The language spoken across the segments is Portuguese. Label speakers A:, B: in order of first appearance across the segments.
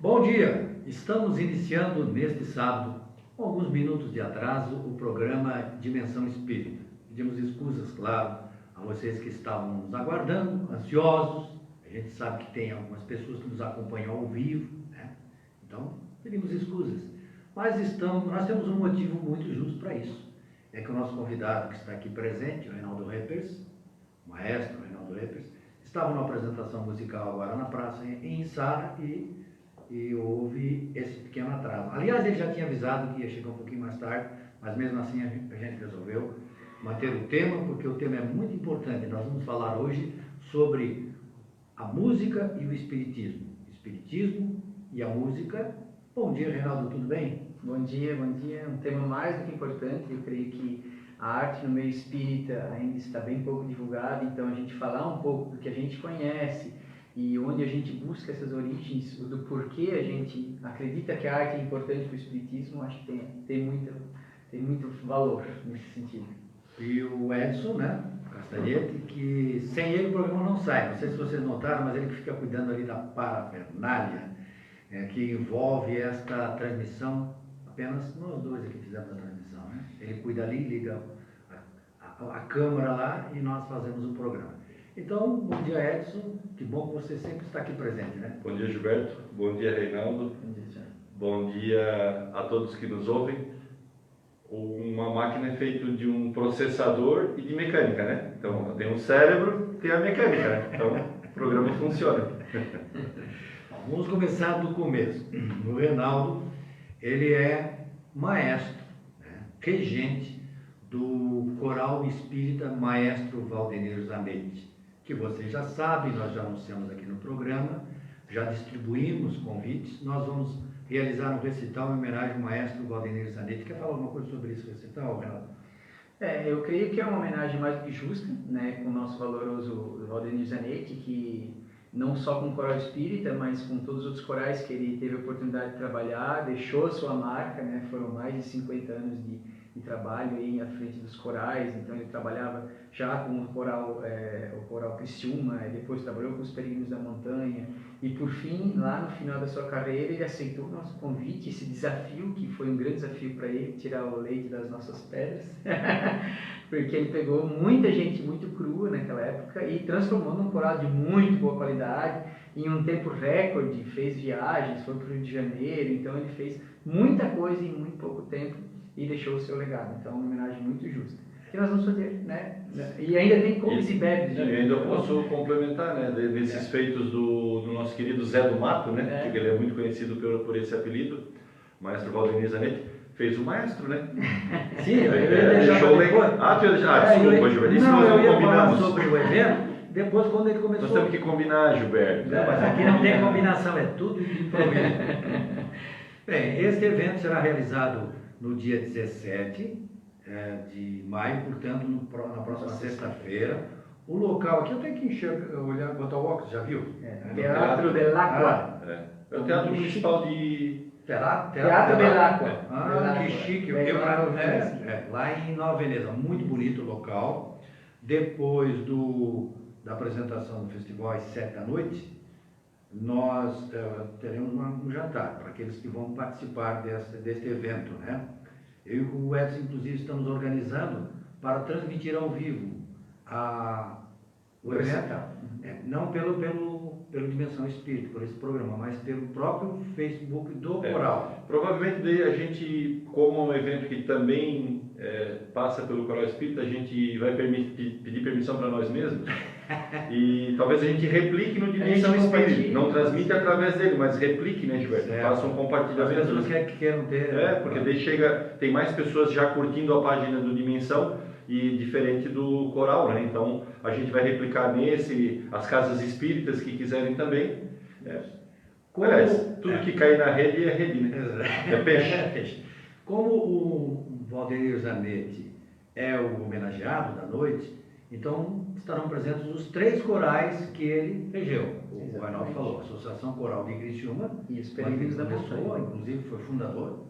A: Bom dia! Estamos iniciando neste sábado, com alguns minutos de atraso, o programa Dimensão Espírita. Pedimos escusas, claro, a vocês que estavam nos aguardando, ansiosos. A gente sabe que tem algumas pessoas que nos acompanham ao vivo, né? Então, pedimos escusas. Mas nós temos um motivo muito justo para isso. É que o nosso convidado que está aqui presente, o Reinaldo Reppers, o maestro Reinaldo Reppers, estava numa apresentação musical agora na praça em Sara e houve esse pequeno atraso. Aliás, ele já tinha avisado que ia chegar um pouquinho mais tarde, mas mesmo assim a gente resolveu manter o tema, porque o tema é muito importante. Nós vamos falar hoje sobre a música e o espiritismo. Espiritismo e a música. Bom dia, Reinaldo, tudo bem?
B: Bom dia, bom dia. Um tema mais do que importante. Eu creio que a arte no meio espírita ainda está bem pouco divulgada, então a gente falar um pouco do que a gente conhece e onde a gente busca essas origens, do porquê a gente acredita que a arte é importante para o espiritismo, acho que tem muito valor nesse sentido.
A: E o Edson, né, Castanhetti, que sem ele o programa não sai. Não sei se vocês notaram, mas ele que fica cuidando ali da parafernália, que envolve esta transmissão. Apenas nós dois aqui fizemos a transmissão, né? Ele cuida ali, liga a câmera lá e nós fazemos o programa. Então, bom dia, Edson. Que bom que você sempre está aqui presente, né?
C: Bom dia, Gilberto. Bom dia, Reinaldo.
B: Bom dia, Tiago.
C: Bom dia a todos que nos ouvem. Uma máquina é feita de um processador e de mecânica, né? Então, tem um cérebro, tem a mecânica, né? Então, o programa funciona.
A: Vamos começar do começo. O Reinaldo, ele é maestro, né, regente do Coral Espírita Maestro Valdenir Zanetti, que vocês já sabem, nós já anunciamos aqui no programa, já distribuímos convites, nós vamos realizar um recital em homenagem ao Maestro Valdenir Zanetti. Quer falar alguma coisa sobre esse recital, Renato?
B: Eu creio que é uma homenagem mais do que justa, né, com o nosso valoroso Valdenir Zanetti, que não só com o Coral Espírita, mas com todos os outros corais que ele teve a oportunidade de trabalhar, deixou a sua marca, né, foram mais de 50 anos de trabalho aí à frente dos corais, então ele trabalhava já com o coral Criciúma, depois trabalhou com os Peregrinos da Montanha, e por fim, lá no final da sua carreira, ele aceitou o nosso convite, esse desafio, que foi um grande desafio para ele, tirar o leite das nossas pedras, porque ele pegou muita gente muito crua naquela época e transformou num coral de muito boa qualidade, em um tempo recorde, fez viagens, foi para o Rio de Janeiro, então ele fez muita coisa em muito pouco tempo e deixou o seu legado. Então, uma homenagem muito justa. Que nós vamos fazer, né? E ainda tem comes e bebes.
C: E ainda posso complementar, né? Desses feitos do nosso querido Zé do Mato, né? Porque ele é muito conhecido por esse apelido, Maestro Valdenir Zanetti. Fez o maestro, né?
A: Sim, eu ia deixar depois.
C: Desculpa, Gilberto. Isso
A: não,
C: nós
A: eu ia
C: combinamos.
A: falar sobre o evento depois, quando ele começou.
C: Nós temos que combinar, Gilberto.
A: Não, mas aqui não tem combinação, é tudo de improviso. Bem, este evento será realizado no dia 17 de maio, portanto, na próxima sexta-feira. O local aqui, eu tenho que olhar, botar o óculos, já viu?
B: Teatro del Acqua.
C: É o Teatro Municipal de...
B: Teatro del Acqua.
A: Que chique. Lá em Nova Veneza, muito bonito o local. Depois da apresentação do festival às 7 da noite, nós teremos um jantar para aqueles que vão participar deste evento, né? Eu e o Edson, inclusive, estamos organizando para transmitir ao vivo o evento, não pelo Dimensão Espírita, por esse programa, mas pelo próprio Facebook do Coral.
C: Provavelmente daí a gente, como é um evento que também passa pelo Coral Espírita, a gente vai pedir permissão para nós mesmos e talvez a gente replique no Dimensão Espírita, não transmite através dele, mas replique, né, Gilberto? Faça um compartilhamento.
A: As pessoas que queiram ter...
C: porque daí tem mais pessoas já curtindo a página do Dimensão e diferente do Coral, né? Então a gente vai replicar as casas espíritas que quiserem também. Aliás, tudo que cair na rede é rede, né? É peixe.
A: Como o Valdenir Zanetti é o homenageado da noite, então estarão presentes os 3 corais que ele regeu. O Reinaldo falou, a Associação Coral de Criciúma,
B: e os Peregrinos da Montanha.
A: Inclusive foi fundador.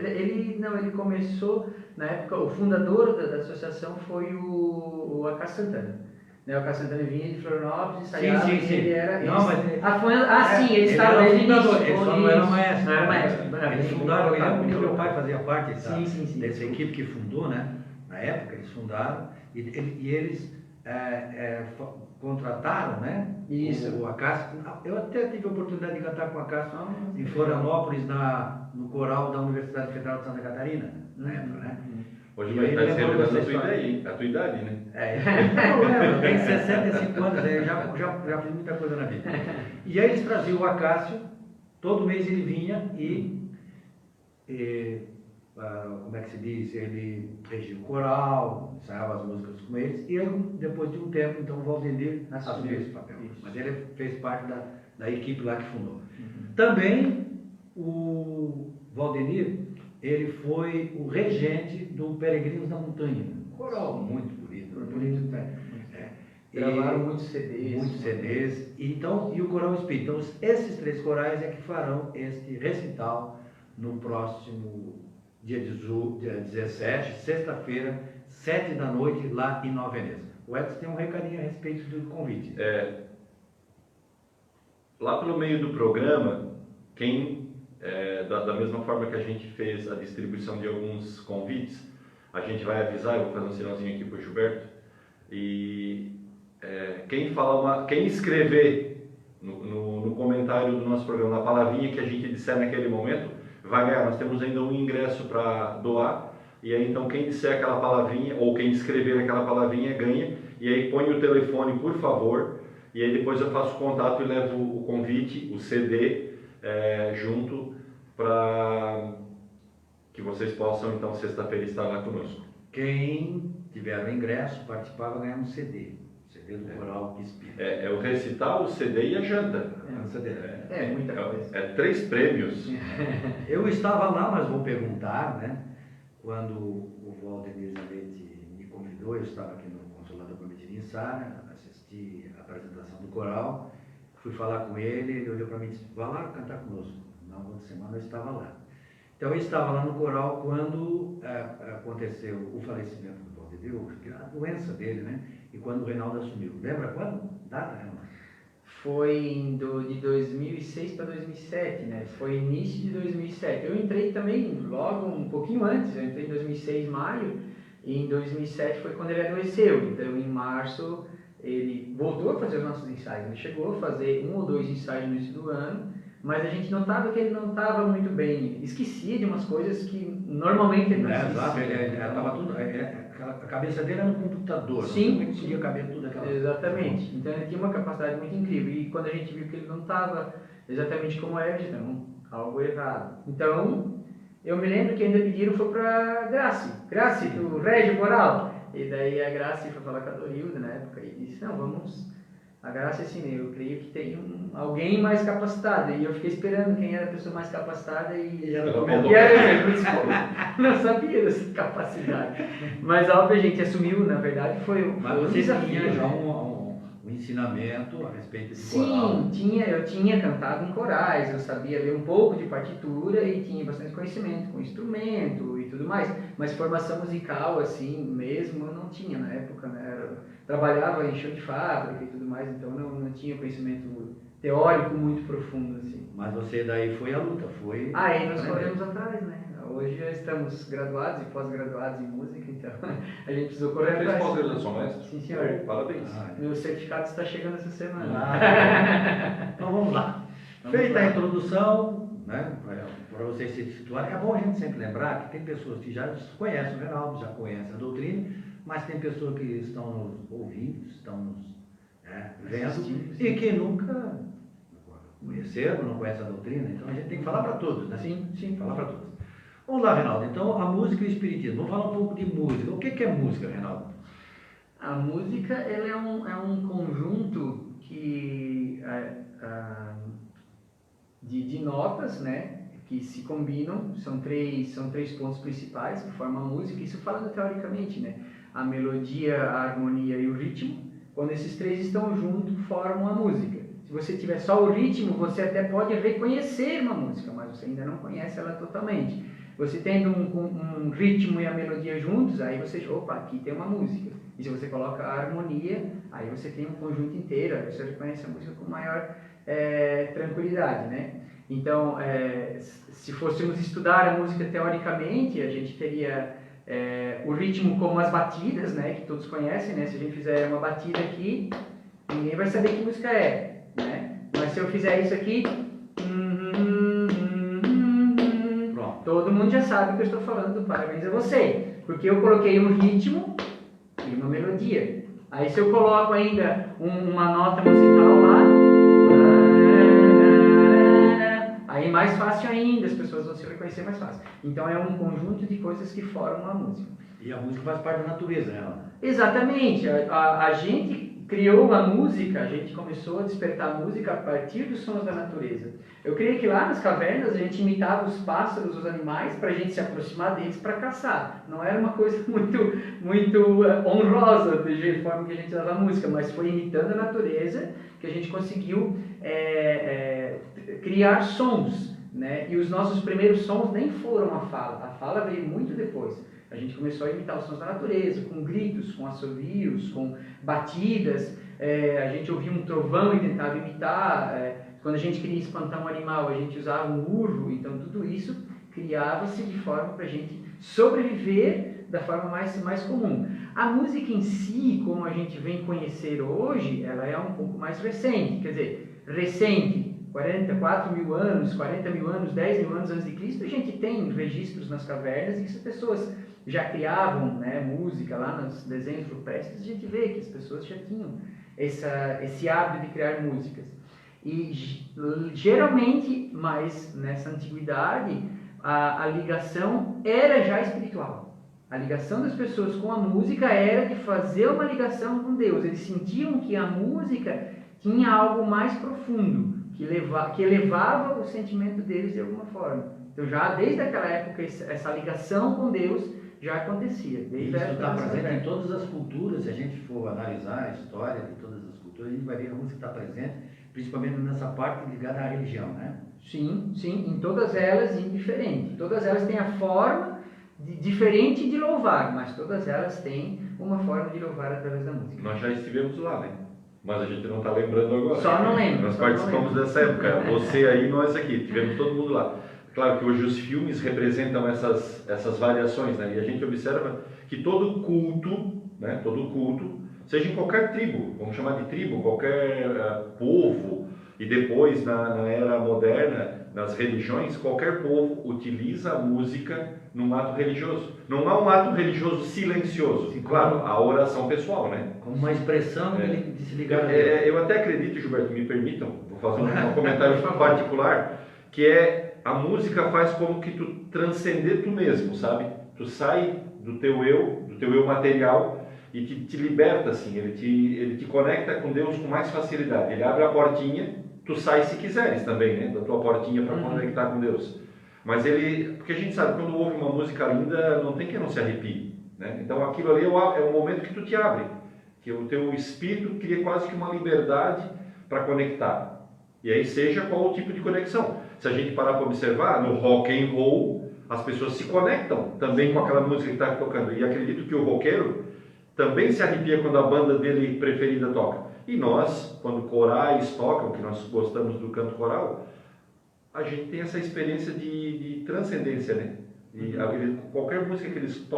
B: Ele começou, na época, o fundador da associação foi o Acá Santana. né? O Cássio Santana vinha de Florianópolis, ensaiava,
A: sim, sim.
B: ele era...
A: Não, mas
B: sim, eles estavam
A: era
B: desde o
A: fundador,
B: início.
A: eles só não eram maestros.
B: Não era maestro.
A: Eles fundaram, eu lembro que meu pai fazia parte
B: Sim.
A: dessa equipe que fundou, né? Na época eles fundaram e eles contrataram, né?
B: Isso.
A: O Acácio. Eu até tive a oportunidade de cantar com o Acácio em Florianópolis, no coral da Universidade Federal de Santa Catarina, na época, né?
C: Hoje
A: E
C: vai
A: aí
C: estar se
A: lembrou
C: revelando
A: dessa
C: a tua idade, né?
A: Eu tenho 65 anos, já fiz muita coisa na vida. E aí eles traziam o Acácio, todo mês ele vinha como é que se diz, ele regia o coral, ensaiava as músicas com eles, e aí, depois de um tempo, então, o Valdenir assumiu esse papel.
B: Isso.
A: Mas ele fez parte da equipe lá que fundou. Também, o Valdenir, ele foi o regente do Peregrinos da Montanha, um coral muito bonito.
B: Gravaram muitos CDs.
A: Muitos CDs. E o Coral Espírita. Então, esses 3 corais é que farão este recital no próximo dia 17, sexta-feira, 7 da noite, lá em Nova Veneza. O Edson tem um recadinho a respeito do convite.
C: Lá pelo meio do programa, da mesma forma que a gente fez a distribuição de alguns convites, a gente vai avisar, eu vou fazer um sinalzinho aqui para o Gilberto, e quem escrever no comentário do nosso programa, na palavrinha que a gente disser naquele momento, vai ganhar. Nós temos ainda um ingresso para doar, e aí então quem disser aquela palavrinha, ou quem escrever aquela palavrinha, ganha, e aí põe o telefone, por favor, e aí depois eu faço contato e levo o convite, o CD, junto, para que vocês possam então sexta-feira estar lá conosco.
A: Quem tiver o ingresso, participar, vai ganhar um CD. CD do Coral Espírita.
C: É o recital, o CD e a janta.
B: Muita coisa.
C: 3 prêmios.
A: Eu estava lá, mas vou perguntar, né? Quando o Valdenir Zanetti me convidou, eu estava aqui no Consulado da Prometida em Sara, assisti a apresentação do coral, fui falar com ele olhou para mim e disse, vá lá cantar conosco. Na outra semana eu estava lá. Então eu estava lá no coral quando aconteceu o falecimento do Valdenir, a doença dele, né? E quando o Reinaldo assumiu. Lembra quando? Data, Reinaldo?
B: Foi de 2006 para 2007, né? Foi início de 2007. Eu entrei também logo um pouquinho antes, eu entrei em 2006, maio, e em 2007 foi quando ele adoeceu. Então, em março, ele voltou a fazer os nossos ensaios. Ele chegou a fazer 1 ou 2 ensaios no início do ano, mas a gente notava que ele não estava muito bem. Esquecia de umas coisas que normalmente ele não esquecia.
A: Exato, ele estava tudo... A cabeça dele era no computador,
B: sim,
A: não conseguia caber tudo aquela...
B: Exatamente, então ele tinha uma capacidade muito incrível, e quando a gente viu que ele não estava exatamente como era, então, algo errado. Então, eu me lembro que ainda pediram, foi para Grace, do Régio Coral, e daí a Grace foi falar com a Dorilda na época, e disse, não, vamos... A Graça, assim, eu creio que tem alguém mais capacitado. E eu fiquei esperando quem era a pessoa mais capacitada e era eu, desculpa, não sabia dessa capacidade. Mas óbvio, a gente assumiu, na verdade, foi
A: Mas você tinha já um ensinamento a respeito de coral?
B: Sim, eu tinha cantado em corais, eu sabia ler um pouco de partitura e tinha bastante conhecimento com instrumento e tudo mais. Mas formação musical, assim, mesmo, eu não tinha na época, né? Trabalhava em show de fábrica e tudo mais, então não tinha conhecimento teórico muito profundo, assim.
A: Mas você daí foi à luta, foi...
B: Aí nós corremos atrás, né? Hoje já estamos graduados e pós-graduados em música, então a gente precisou correr atrás.
C: Fez pós-graduação, mestre?
B: Sim, senhor.
C: Parabéns.
B: Meu certificado está chegando essa semana.
A: Então vamos lá. Feita a introdução, né, para vocês se situarem, é bom a gente sempre lembrar que tem pessoas que já conhecem o Reinaldo, já conhecem a doutrina, mas tem pessoas que estão nos ouvindo, estão nos vendo e que nunca conheceram, não conhecem a doutrina, então a gente tem que falar para todos, né?
B: Sim.
A: Falar para todos. Vamos lá, Reinaldo. Então, a música e o espiritismo. Vamos falar um pouco de música. O que é música, Reinaldo?
B: A música ela é um conjunto de notas, né, que se combinam. São três pontos principais que formam a música. Isso falando teoricamente, né? A melodia, a harmonia e o ritmo. Quando esses 3 estão juntos, formam a música. Se você tiver só o ritmo, você até pode reconhecer uma música, mas você ainda não conhece ela totalmente. Você tendo um ritmo e a melodia juntos, aí você, opa, aqui tem uma música. e se você coloca a harmonia, aí você tem um conjunto inteiro, aí você reconhece a música com maior tranquilidade, né? Então, se fôssemos estudar a música teoricamente, a gente teria o ritmo como as batidas, né, que todos conhecem, né? Se a gente fizer uma batida aqui, ninguém vai saber que música é, né? Mas se eu fizer isso aqui, todo mundo já sabe que eu estou falando parabéns a você, porque eu coloquei um ritmo e uma melodia. Aí se eu coloco ainda uma nota musical lá, aí mais fácil ainda, as pessoas vão se reconhecer mais fácil. Então é um conjunto de coisas que formam a música.
A: E a música faz parte da natureza, né?
B: Exatamente, a gente criou a música, a gente começou a despertar a música a partir dos sons da natureza. Eu creio que lá nas cavernas a gente imitava os pássaros, os animais, para a gente se aproximar deles para caçar. Não era uma coisa muito honrosa de forma que a gente usava a música, mas foi imitando a natureza que a gente conseguiu criar sons, né? E os nossos primeiros sons nem foram a fala veio muito depois. A gente começou a imitar os sons da natureza, com gritos, com assovios, com batidas. A gente ouvia um trovão e tentava imitar. Quando a gente queria espantar um animal, a gente usava um urro. Então, tudo isso criava-se de forma para a gente sobreviver da forma mais comum. A música em si, como a gente vem conhecer hoje, ela é um pouco mais recente. Quer dizer, recente, 4 mil anos, 40 mil anos, 10 mil anos antes de Cristo, a gente tem registros nas cavernas em que as pessoas já criavam, né, música lá nos desenhos rupestres. A gente vê que as pessoas já tinham esse hábito de criar músicas. E geralmente, mais nessa antiguidade, a ligação era já espiritual. A ligação das pessoas com a música era de fazer uma ligação com Deus. Eles sentiam que a música tinha algo mais profundo, que elevava o sentimento deles de alguma forma. Então, já desde aquela época, essa ligação com Deus já acontecia.
A: Isso está presente em todas as culturas. Se a gente for analisar a história de todas as culturas, a gente vai ver que a música está presente, principalmente nessa parte ligada à religião, né?
B: Sim, em todas elas indiferente. Todas elas têm a forma diferente de louvar, mas todas elas têm uma forma de louvar através da música.
C: Nós já estivemos lá, né? Mas a gente não está lembrando agora.
B: Só não lembro.
C: Nós participamos dessa época. Você aí, nós aqui. Tivemos todo mundo lá. Claro que hoje os filmes representam essas variações, né? E a gente observa que todo culto, né? Todo culto, seja em qualquer tribo, vamos chamar de tribo, qualquer povo, e depois na era moderna, nas religiões, qualquer povo utiliza a música num ato religioso. Não há um ato religioso silencioso. Sim, claro, a oração pessoal, né?
A: Como uma expressão de se ligar a Deus.
C: Eu até acredito, Gilberto, me permitam, vou fazer um comentário particular, que a música faz como que tu transcender tu mesmo, sabe? Tu sai do teu eu material e te liberta, assim, ele te conecta com Deus com mais facilidade. Ele abre a portinha, tu sai se quiseres também, né? Da tua portinha para conectar com Deus. Mas porque a gente sabe, quando ouve uma música linda, não tem quem não se arrepie, né? Então aquilo ali é o momento que tu te abre, que o teu espírito cria quase que uma liberdade para conectar. E aí seja qual o tipo de conexão. Se a gente parar para observar, no rock and roll, as pessoas se conectam também com aquela música que está tocando. E acredito que o roqueiro também se arrepia quando a banda dele preferida toca. E nós, quando corais tocam, que nós gostamos do canto coral, a gente tem essa experiência de transcendência, né? E qualquer música que eles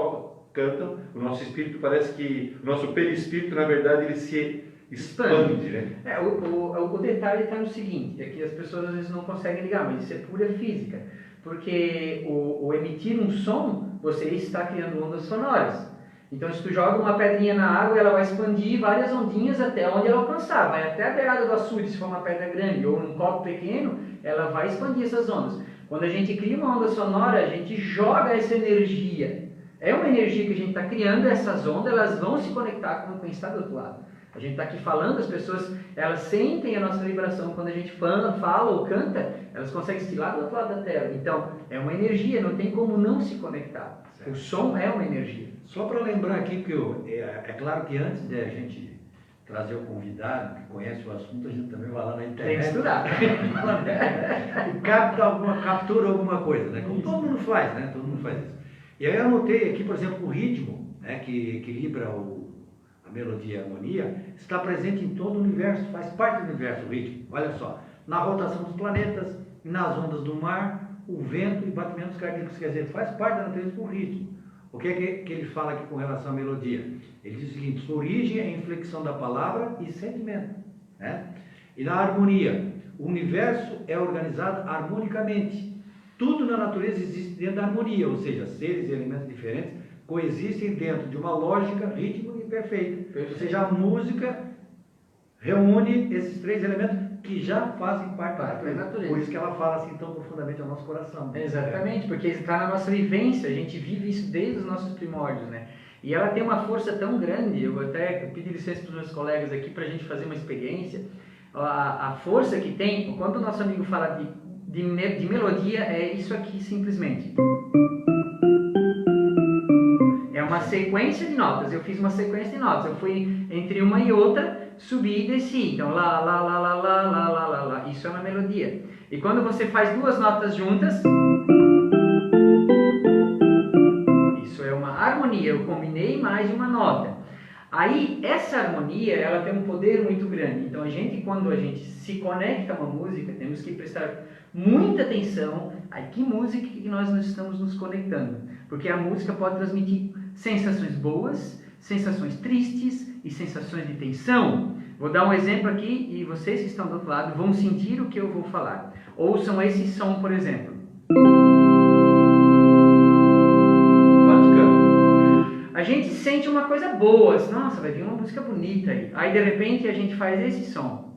C: cantam, o nosso espírito parece que, o nosso perispírito, na verdade, ele se expande, né?
B: O detalhe está no seguinte, é que as pessoas às vezes não conseguem ligar, mas isso é pura física. Porque o emitir um som, você está criando ondas sonoras. Então, se tu joga uma pedrinha na água, ela vai expandir várias ondinhas até onde ela alcançar. Vai até a beirada do açude, se for uma pedra grande, ou num copo pequeno, ela vai expandir essas ondas. Quando a gente cria uma onda sonora, a gente joga essa energia. É uma energia que a gente está criando, essas ondas, elas vão se conectar com quem está do outro lado. A gente está aqui falando, as pessoas, elas sentem a nossa vibração. Quando a gente fala ou canta, elas conseguem estilar do outro lado da Terra. Então, é uma energia, não tem como não se conectar. Certo. O som é uma energia.
A: Só para lembrar aqui, porque é claro que antes de a gente trazer o convidado, que conhece o assunto, a gente também vai lá na internet.
B: Tem que estudar.
A: E captura alguma coisa, né? Como todo mundo faz, né? Todo mundo faz isso. E aí eu anotei aqui, por exemplo, o ritmo, né? Que equilibra a melodia e a harmonia, está presente em todo o universo, faz parte do universo rítmico. Olha só, na rotação dos planetas, nas ondas do mar, o vento e batimentos cardíacos, quer dizer, faz parte da natureza do ritmo. O que é que ele fala aqui com relação à melodia? Ele diz o seguinte: sua origem é a inflexão da palavra e sentimento. Né? E na harmonia, o universo é organizado harmonicamente. Tudo na natureza existe dentro da harmonia, ou seja, seres e elementos diferentes coexistem dentro de uma lógica rítmica e perfeita. Ou seja, a música reúne esses três elementos que já fazem parte da natureza. Por isso que ela fala assim tão profundamente ao nosso coração.
B: Exatamente, porque está na nossa vivência, a gente vive isso desde os nossos primórdios, né? E ela tem uma força tão grande, eu vou até pedir licença para os meus colegas aqui para a gente fazer uma experiência. A força que tem, quando o nosso amigo fala de melodia, é isso aqui simplesmente. É uma sequência de notas, eu fiz uma sequência de notas, eu fui entre uma e outra, subi e desci, então lá, lá, lá, lá, lá, lá, lá, lá, lá, isso é uma melodia. E quando você faz duas notas juntas, isso é uma harmonia, eu combinei mais de uma nota. Aí, essa harmonia, ela tem um poder muito grande, então quando a gente se conecta a uma música, temos que prestar muita atenção a que música que nós estamos nos conectando, porque a música pode transmitir sensações boas, sensações tristes e sensações de tensão. Vou dar um exemplo aqui e vocês que estão do outro lado vão sentir o que eu vou falar. Ouçam esse som, por exemplo. A gente sente uma coisa boa, assim, nossa, vai vir uma música bonita aí. Aí de repente a gente faz esse som.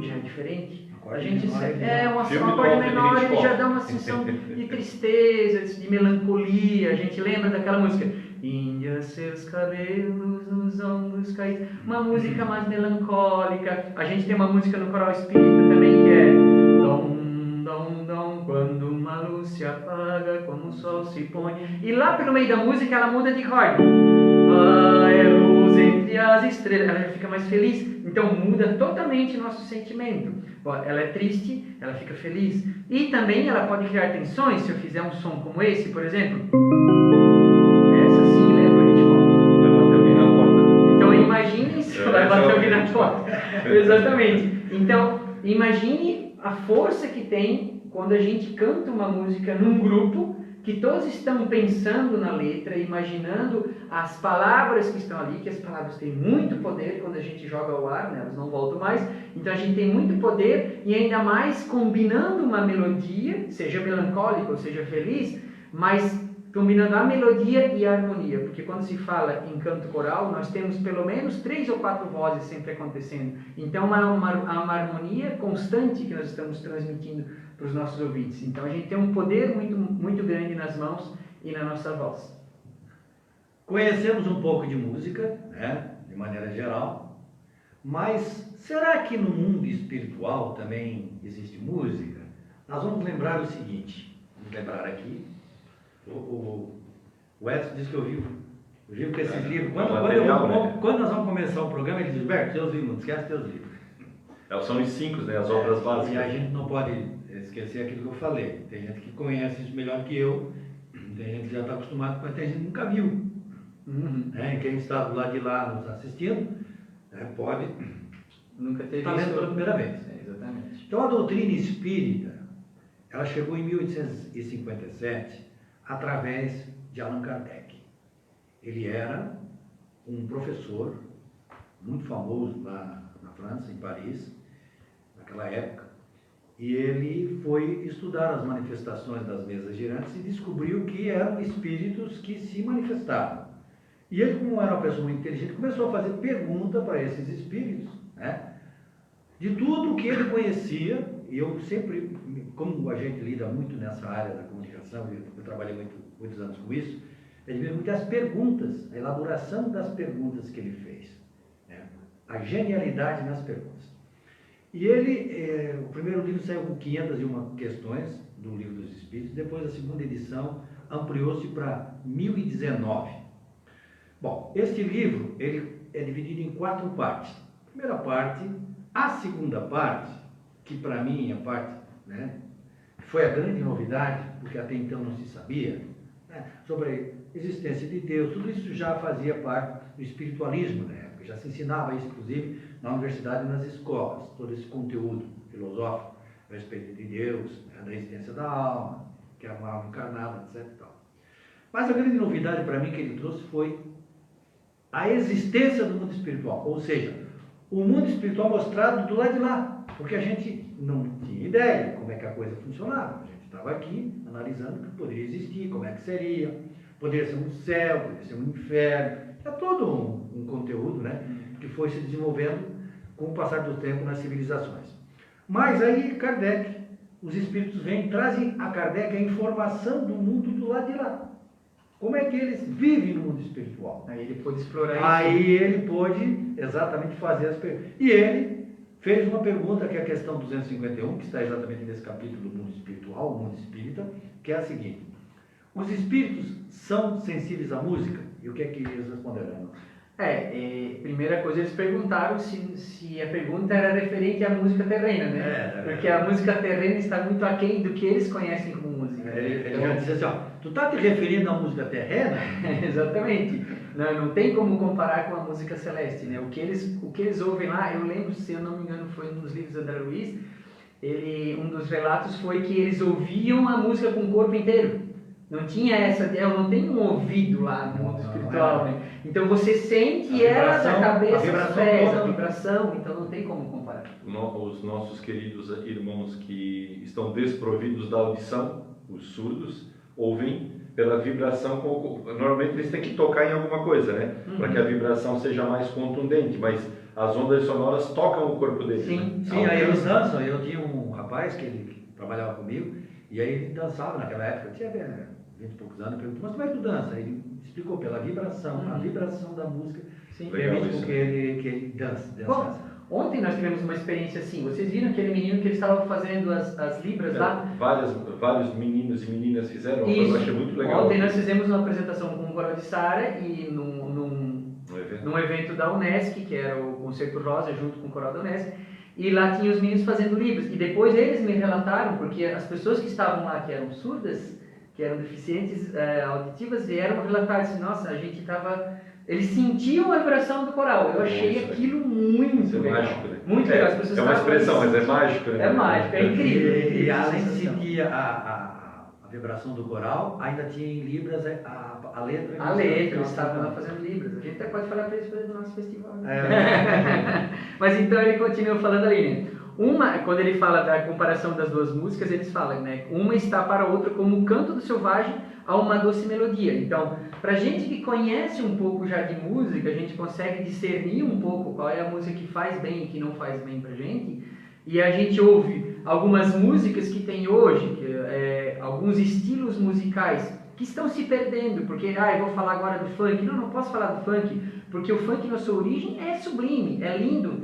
B: Já é diferente. A gente um acorde menor, ele já dá uma sensação de tristeza, de melancolia. A gente lembra daquela música Índia, seus cabelos nos ombros caídos. Uma música mais melancólica. A gente tem uma música no coral espírita também que é Dom, dom, dom, quando uma luz se apaga, como o sol se põe. E lá pelo meio da música ela muda de acorde. Ah, é luz entre as estrelas. Ela já fica mais feliz. Então muda totalmente nosso sentimento. Ela é triste, ela fica feliz. E também ela pode criar tensões. Se eu fizer um som como esse, por exemplo. Essa sim lembra a gente
C: vai bater alguém na porta.
B: Então imagine se vai bater alguém na porta. Exatamente. Então imagine a força que tem quando a gente canta uma música num grupo, que todos estão pensando na letra, imaginando as palavras que estão ali, que as palavras têm muito poder quando a gente joga ao ar, né? Elas não voltam mais. Então a gente tem muito poder e ainda mais combinando uma melodia, seja melancólica ou seja feliz, mas combinando a melodia e a harmonia, porque quando se fala em canto coral, nós temos pelo menos 3 ou 4 vozes sempre acontecendo. Então há uma harmonia constante que nós estamos transmitindo para os nossos ouvintes. Então a gente tem um poder muito, muito grande nas mãos e na nossa voz.
A: Conhecemos um pouco de música, né, de maneira geral, mas será que no mundo espiritual também existe música? Nós vamos lembrar o seguinte, vamos lembrar aqui, o Edson disse que eu vivo com esses livros. Quando nós vamos começar o programa, ele diz: Berto, teus livros, não esquece teus livros.
C: São os 5, né, as obras básicas.
A: E a gente não pode esquecer aquilo que eu falei. Tem gente que conhece isso melhor que eu, tem gente que já está acostumado, mas tem gente que nunca viu. Quem está do lado de lá nos assistindo, pode
B: nunca ter
A: estar lendo pela primeira vez.
B: Exatamente.
A: Então a doutrina espírita, ela chegou em 1857 através de Allan Kardec. Ele era um professor muito famoso lá na França, em Paris, naquela época, e ele foi estudar as manifestações das mesas girantes e descobriu que eram espíritos que se manifestavam. E ele, como era uma pessoa muito inteligente, começou a fazer pergunta para esses espíritos, né, de tudo o que ele conhecia. E eu sempre, como a gente lida muito nessa área da comunicação, eu trabalhei muitos anos com isso, ele viu muitas perguntas, a elaboração das perguntas que ele fez, né? A genialidade nas perguntas. E ele, o primeiro livro saiu com 501 questões do Livro dos Espíritos, depois a segunda edição ampliou-se para 1019. Bom, este livro ele é dividido em 4 partes. Primeira parte, a segunda parte, que para mim é a parte, né, foi a grande novidade, porque até então não se sabia, né, sobre existência de Deus, tudo isso já fazia parte do espiritualismo na época, já se ensinava isso, inclusive, na universidade e nas escolas, todo esse conteúdo filosófico a respeito de Deus, né, da existência da alma, que é uma alma encarnada, etc. E tal. Mas a grande novidade para mim que ele trouxe foi a existência do mundo espiritual, ou seja, o mundo espiritual mostrado do lado de lá, porque a gente não tinha ideia como é que a coisa funcionava. A gente estava aqui analisando o que poderia existir, como é que seria, poderia ser um céu, poderia ser um inferno, é todo um conteúdo, né, que foi se desenvolvendo com o passar do tempo nas civilizações. Mas aí Kardec, os espíritos vêm e trazem a Kardec a informação do mundo do lado de lá. Como é que eles vivem no mundo espiritual?
B: Aí ele pôde explorar isso.
A: Aí ele pôde exatamente fazer as perguntas. E ele fez uma pergunta, que é a questão 251, que está exatamente nesse capítulo do mundo espiritual, o mundo espírita, que é a seguinte: os espíritos são sensíveis à música? E o que é que eles responderam?
B: Primeira coisa, eles perguntaram se a pergunta era referente à música terrena, né? Porque a música terrena está muito aquém do que eles conhecem como música.
A: Ele já disse assim, ó, tu tá te referindo à música terrena?
B: Exatamente. Não tem como comparar com a música celeste, né? O que eles ouvem lá, eu lembro, se eu não me engano, foi um dos livros do André Luiz, um dos relatos foi que eles ouviam a música com o corpo inteiro. Não tinha eu não tenho um ouvido lá no mundo espiritual, né? Então você sente ela da cabeça aos pés, a vibração, então não tem como comparar.
C: Os nossos queridos irmãos que estão desprovidos da audição, os surdos, ouvem pela vibração, normalmente eles têm que tocar em alguma coisa, né? Para que a vibração seja mais contundente, mas as ondas sonoras tocam o corpo deles.
B: Sim,
C: né?
A: Sim, aí eles dançam. Eu tinha um rapaz que trabalhava comigo, e aí ele dançava naquela época, eu tinha 20 e poucos anos, eu pergunto, mas como é que tu dança? Ele explicou pela vibração, a vibração da música, permite com que ele dançasse.
B: Bom, ontem nós tivemos uma experiência assim, vocês viram aquele menino que eles estavam fazendo as libras lá?
C: Vários meninos e meninas fizeram,
B: Isso.
C: eu achei muito legal.
B: Ontem nós fizemos uma apresentação com o Coral de Sara e num evento da Unesc, que era o Concerto Rosa, junto com o Coral da Unesc, e lá tinha os meninos fazendo libras. E depois eles me relataram, porque as pessoas que estavam lá, que eram surdas, que eram deficientes auditivas, vieram relatar assim, nossa, a gente estava... Eles sentiam a vibração do coral. Eu achei aquilo muito legal.
C: Mágico, né?
B: Muito legal. As pessoas
C: uma expressão, mas é mágico, né?
B: É mágico, é incrível.
A: E além de sentir a vibração do coral, ainda tinha em libras a letra.
B: A letra, eles estavam lá fazendo libras. A gente até pode falar para eles do nosso festival. Né? Mas então ele continua falando ali, né? Quando ele fala da comparação das duas músicas, eles falam, né? Uma está para a outra como um canto do selvagem a uma doce melodia. Então, para gente que conhece um pouco já de música, a gente consegue discernir um pouco qual é a música que faz bem e que não faz bem para gente. E a gente ouve algumas músicas que tem hoje, alguns estilos musicais que estão se perdendo, porque eu vou falar agora do funk. Não posso falar do funk, porque o funk na sua origem é sublime, é lindo,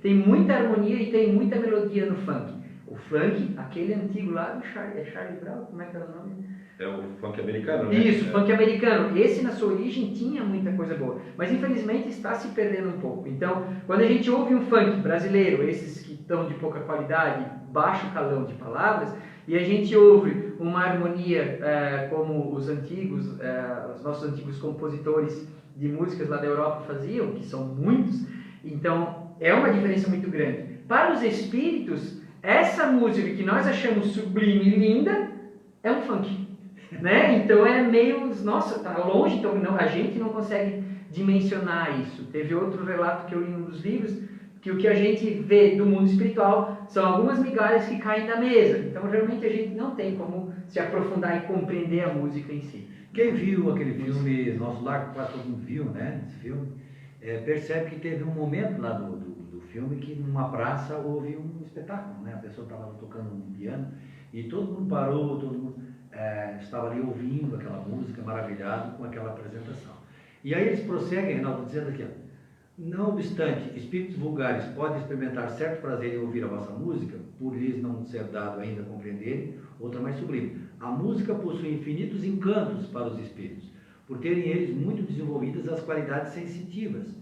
B: tem muita harmonia e tem muita melodia no funk. O funk, aquele antigo lá do Charlie Brown, como é que era o nome?
C: É o funk americano, né?
B: Isso, funk americano. Esse, na sua origem, tinha muita coisa boa. Mas, infelizmente, está se perdendo um pouco. Então, quando a gente ouve um funk brasileiro, esses que estão de pouca qualidade, baixo calão de palavras, e a gente ouve uma harmonia como os nossos antigos compositores de músicas lá da Europa faziam, que são muitos, então, é uma diferença muito grande. Para os espíritos, essa música que nós achamos sublime e linda é um funk. Né? Então é meio, nossa, tá longe, então a gente não consegue dimensionar isso. Teve outro relato que eu li em um dos livros, que o que a gente vê do mundo espiritual são algumas migalhas que caem da mesa. Então realmente a gente não tem como se aprofundar e compreender a música em si.
A: Quem viu aquele filme Nosso Lar, quase todo mundo viu, né? Esse filme, percebe que teve um momento lá do filme que numa praça houve um espetáculo, né? A pessoa estava tocando um piano e todo mundo parou, todo mundo estava ali ouvindo aquela música, maravilhado com aquela apresentação. E aí eles prosseguem, Reinaldo, dizendo aqui, ó, não obstante, espíritos vulgares podem experimentar certo prazer em ouvir a vossa música, por lhes não ser dado ainda compreender outra mais sublime. A música possui infinitos encantos para os espíritos, por terem eles muito desenvolvidas as qualidades sensitivas.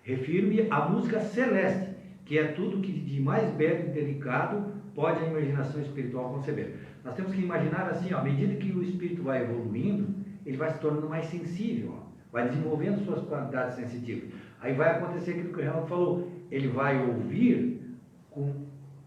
A: Refiro-me à música celeste, que é tudo que de mais belo e delicado pode a imaginação espiritual conceber. Nós temos que imaginar assim, ó, à medida que o espírito vai evoluindo, ele vai se tornando mais sensível, ó, vai desenvolvendo suas qualidades sensitivas. Aí vai acontecer aquilo que o Reinaldo falou, ele vai ouvir com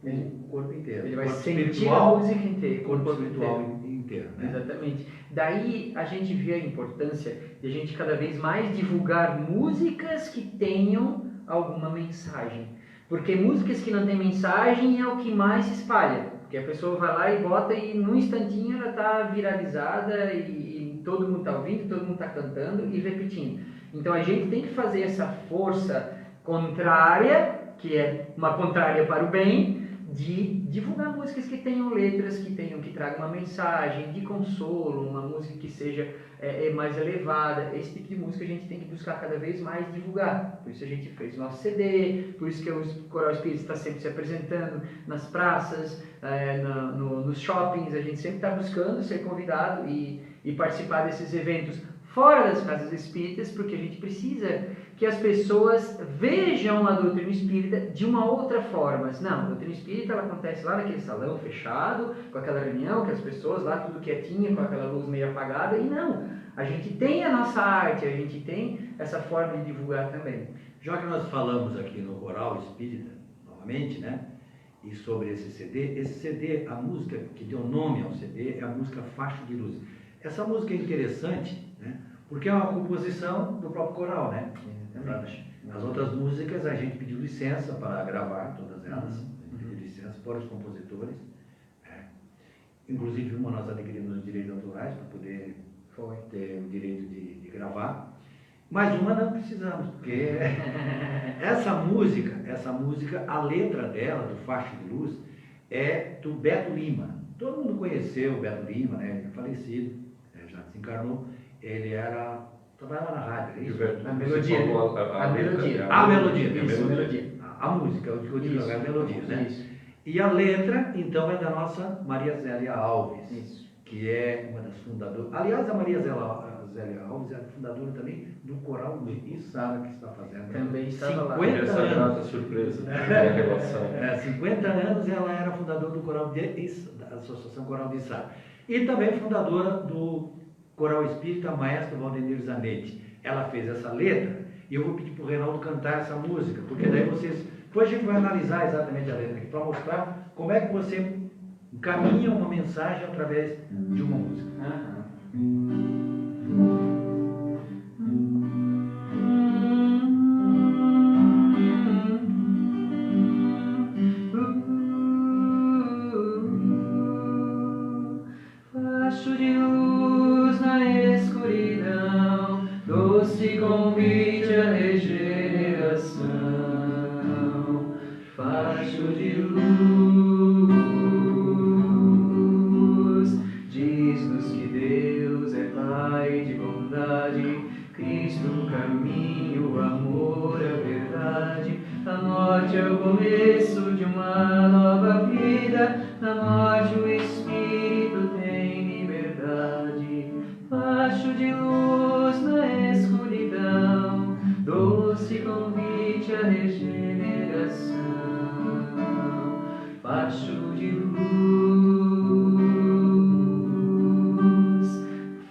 A: o corpo inteiro.
B: Ele vai
A: corpo
B: sentir a música inteira,
A: o corpo espiritual inteiro. Né?
B: Exatamente. Daí a gente vê a importância de a gente cada vez mais divulgar músicas que tenham alguma mensagem. Porque músicas que não têm mensagem é o que mais se espalha. Porque a pessoa vai lá e bota e num instantinho ela está viralizada e todo mundo está ouvindo, todo mundo está cantando e repetindo. Então a gente tem que fazer essa força contrária, que é uma contrária para o bem, de divulgar músicas que tenham letras, que tragam uma mensagem de consolo, uma música que seja mais elevada. Esse tipo de música a gente tem que buscar cada vez mais divulgar. Por isso a gente fez o nosso CD, por isso que o Coral Espírita está sempre se apresentando nas praças, nos shoppings. A gente sempre está buscando ser convidado e participar desses eventos fora das casas espíritas, porque a gente precisa que as pessoas vejam a doutrina espírita de uma outra forma. Não, a doutrina espírita ela acontece lá naquele salão fechado, com aquela reunião, com as pessoas lá tudo quietinha, com aquela luz meio apagada, e não, a gente tem a nossa arte, a gente tem essa forma de divulgar também.
A: Já que nós falamos aqui no Coral Espírita, novamente, né, e sobre esse CD, a música que deu nome ao CD é a música Facho de Luz. Essa música é interessante, né, porque é uma composição do próprio coral, né? As outras músicas a gente pediu licença para gravar, todas elas, a gente pediu licença para os compositores. Inclusive uma nós adquirimos os direitos autorais para poder ter o direito de gravar. Mas uma não precisamos, porque essa música, a letra dela, do Facho de Luz, é do Beto Lima. Todo mundo conheceu o Beto Lima, né? Ele é falecido, já desencarnou. Ele trabalhava na rádio, é isso?
B: A melodia.
A: A música, eu digo a melodia, né?
B: Isso.
A: E a letra, então, é da nossa Maria Zélia Alves,
B: Isso.
A: que é uma das fundadoras. Aliás, a Maria Zélia Alves é a fundadora também do Coral Luiz Sara, que está fazendo.
B: Também estava lá.
A: 50
C: Essa
A: anos.
C: grata surpresa da relação.
A: 50 anos ela era fundadora do Coral da Associação Coral de Sara. E também fundadora do Coral Espírita Maestro Valdenir Zanetti. Ela fez essa letra e eu vou pedir para o Reinaldo cantar essa música, porque daí depois a gente vai analisar exatamente a letra aqui, para mostrar como é que você encaminha uma mensagem através de uma música.
B: Facho de luz na escuridão, doce convite à regeneração. Facho de luz, diz-nos que Deus é Pai de bondade, Cristo o caminho, o amor, a verdade. A morte é o começo de uma nova vida, na morte o Espírito tem liberdade. Facho de luz na escuridão, doce convite à regeneração. Facho de luz,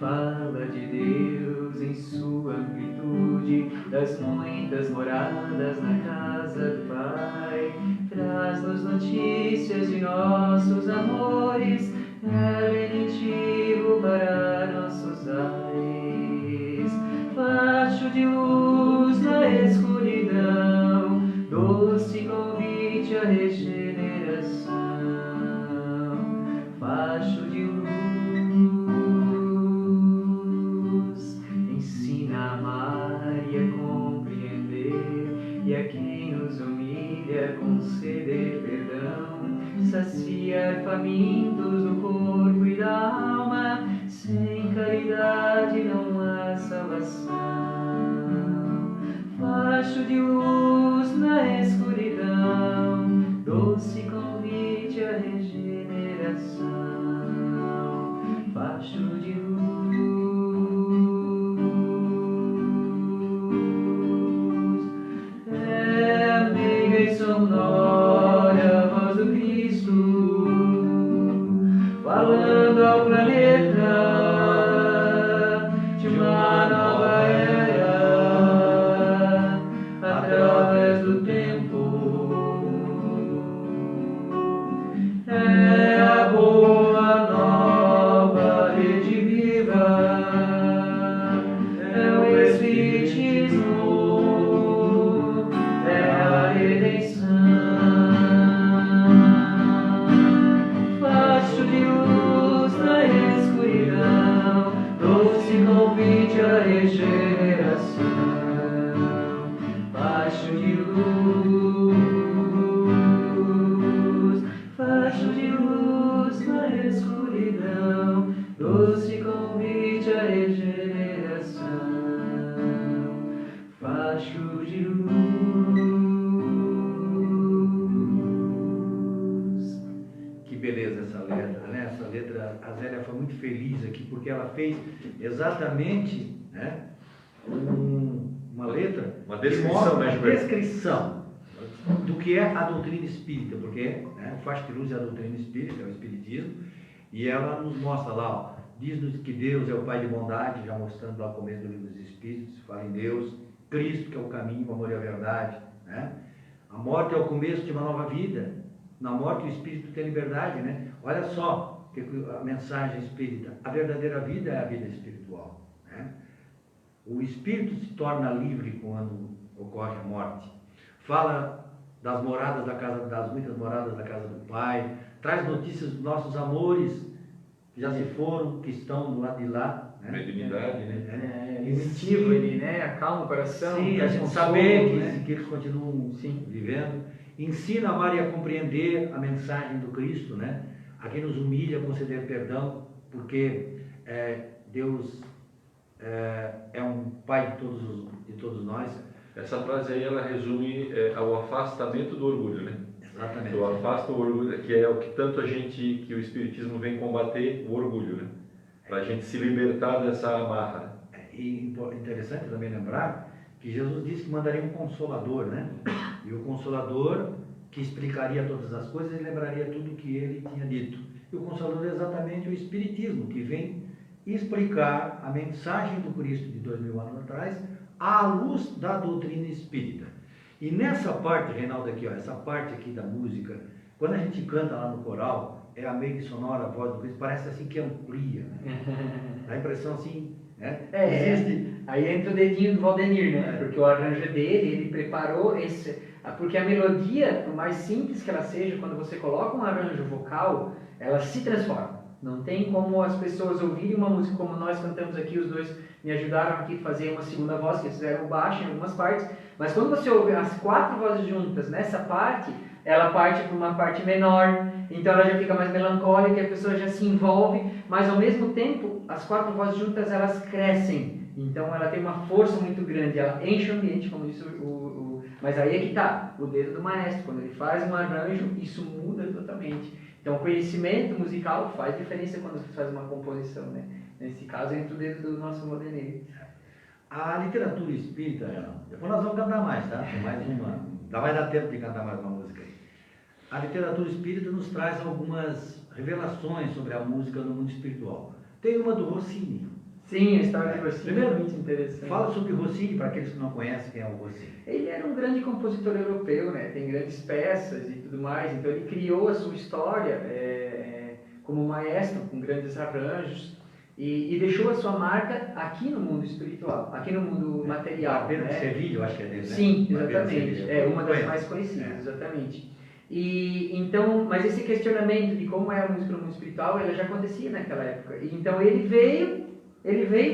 B: fala de Deus em sua amplitude, das muitas moradas na casa do Pai. Traz-nos notícias de nossos amores, é lenitivo para nossos ais. Facho de luz na escuridão, doce convite à regeneração. Facho de luz, ensina a amar e a compreender, e a quem nos humilha conceder perdão, saciar famintos do corpo e da alma. Sem caridade não há salvação. Facho de luz na escuridão, doce convite à regeneração. Facho de luz, é amiga e sonora a voz do Cristo, falando ao planeta facho de luz, facho de luz na escuridão, doce convite à regeneração, facho de luz.
A: Que beleza essa letra, né? Essa letra, a Zélia foi muito feliz aqui, porque ela fez exatamente, né, uma letra,
C: Uma descrição, né,
A: uma
C: Gilberto?
A: descrição do que é a doutrina espírita, porque, né, o facho de luz é a doutrina espírita, é o espiritismo, e ela nos mostra lá, ó, diz-nos que Deus é o Pai de bondade, já mostrando lá o começo do livro dos Espíritos, fala em Deus, Cristo que é o caminho, o amor e a verdade, né? A morte é o começo de uma nova vida, na morte o espírito tem liberdade, né? Olha só que a mensagem espírita, a verdadeira vida é a vida espiritual, né? O espírito se torna livre quando ocorre a morte. Fala das moradas da casa, das muitas moradas da casa do Pai, traz notícias dos nossos amores que já se foram, que estão do lado de lá, né?
C: Mediunidade, né?
B: Intuitivo, ele, né, acalma o coração.
A: Sim, a
B: traz
A: gente
B: consolo,
A: saber
B: né?
A: que eles continuam
B: Sim.
A: vivendo. Ensina a amar e a compreender a mensagem do Cristo, né? A quem nos humilha, conceder perdão, porque Deus é um Pai de todos nós.
C: Essa frase aí, ela resume o afastamento do orgulho, né?
A: Exatamente.
C: Então, afasta o orgulho, que é o que tanto que o Espiritismo vem combater, o orgulho, né? Para a gente se libertar dessa amarra.
A: E interessante também lembrar que Jesus disse que mandaria um Consolador, né? E o Consolador que explicaria todas as coisas e lembraria tudo que ele tinha dito. E o Consolador é exatamente o Espiritismo, que vem explicar a mensagem do Cristo de 2000 anos atrás à luz da doutrina espírita. E nessa parte, Reinaldo, aqui, ó, essa parte aqui da música, quando a gente canta lá no coral, é a meio que sonora a voz do Cristo, parece assim que amplia, né? Dá a impressão assim, né?
B: Aí entra o dedinho do Valdenir, né? Porque o arranjo dele, ele preparou esse... Porque a melodia, por mais simples que ela seja, quando você coloca um arranjo vocal, ela se transforma. Não tem como as pessoas ouvirem uma música como nós cantamos aqui, os dois me ajudaram aqui a fazer uma segunda voz, que eles fizeram baixo em algumas partes, mas quando você ouve as 4 vozes juntas nessa parte, ela parte para uma parte menor, então ela já fica mais melancólica, a pessoa já se envolve, mas ao mesmo tempo, as 4 vozes juntas, elas crescem, então ela tem uma força muito grande, ela enche o ambiente, como disse mas aí é que está, o dedo do maestro, quando ele faz um arranjo, isso muda totalmente. Então, o conhecimento musical faz diferença quando você faz uma composição, né? Nesse caso, entra o dedo do nosso Valdenir.
A: A literatura espírita, depois nós vamos cantar mais, tá? Tem mais uma, vai dar tempo de cantar mais uma música aí. A literatura espírita nos traz algumas revelações sobre a música no mundo espiritual. Tem uma do Rossini.
B: Sim, a história de Rossini
A: Primeiro,
B: é muito interessante.
A: Fala sobre Rossini, para aqueles que não conhecem quem é o Rossini.
B: Ele era um grande compositor europeu, né? Tem grandes peças e tudo mais, então ele criou a sua história como maestro, com grandes arranjos, e deixou a sua marca aqui no mundo espiritual, aqui no mundo material.
A: Barbeiro de
B: né?
A: Sevilha, eu acho que é dele, né?
B: Sim,
A: Barbeiro de
B: exatamente.
A: Sevilha.
B: É uma das
A: Conheço.
B: mais conhecidas, exatamente. E então, mas esse questionamento de como é a música no mundo espiritual, ele já acontecia naquela época. E, então ele veio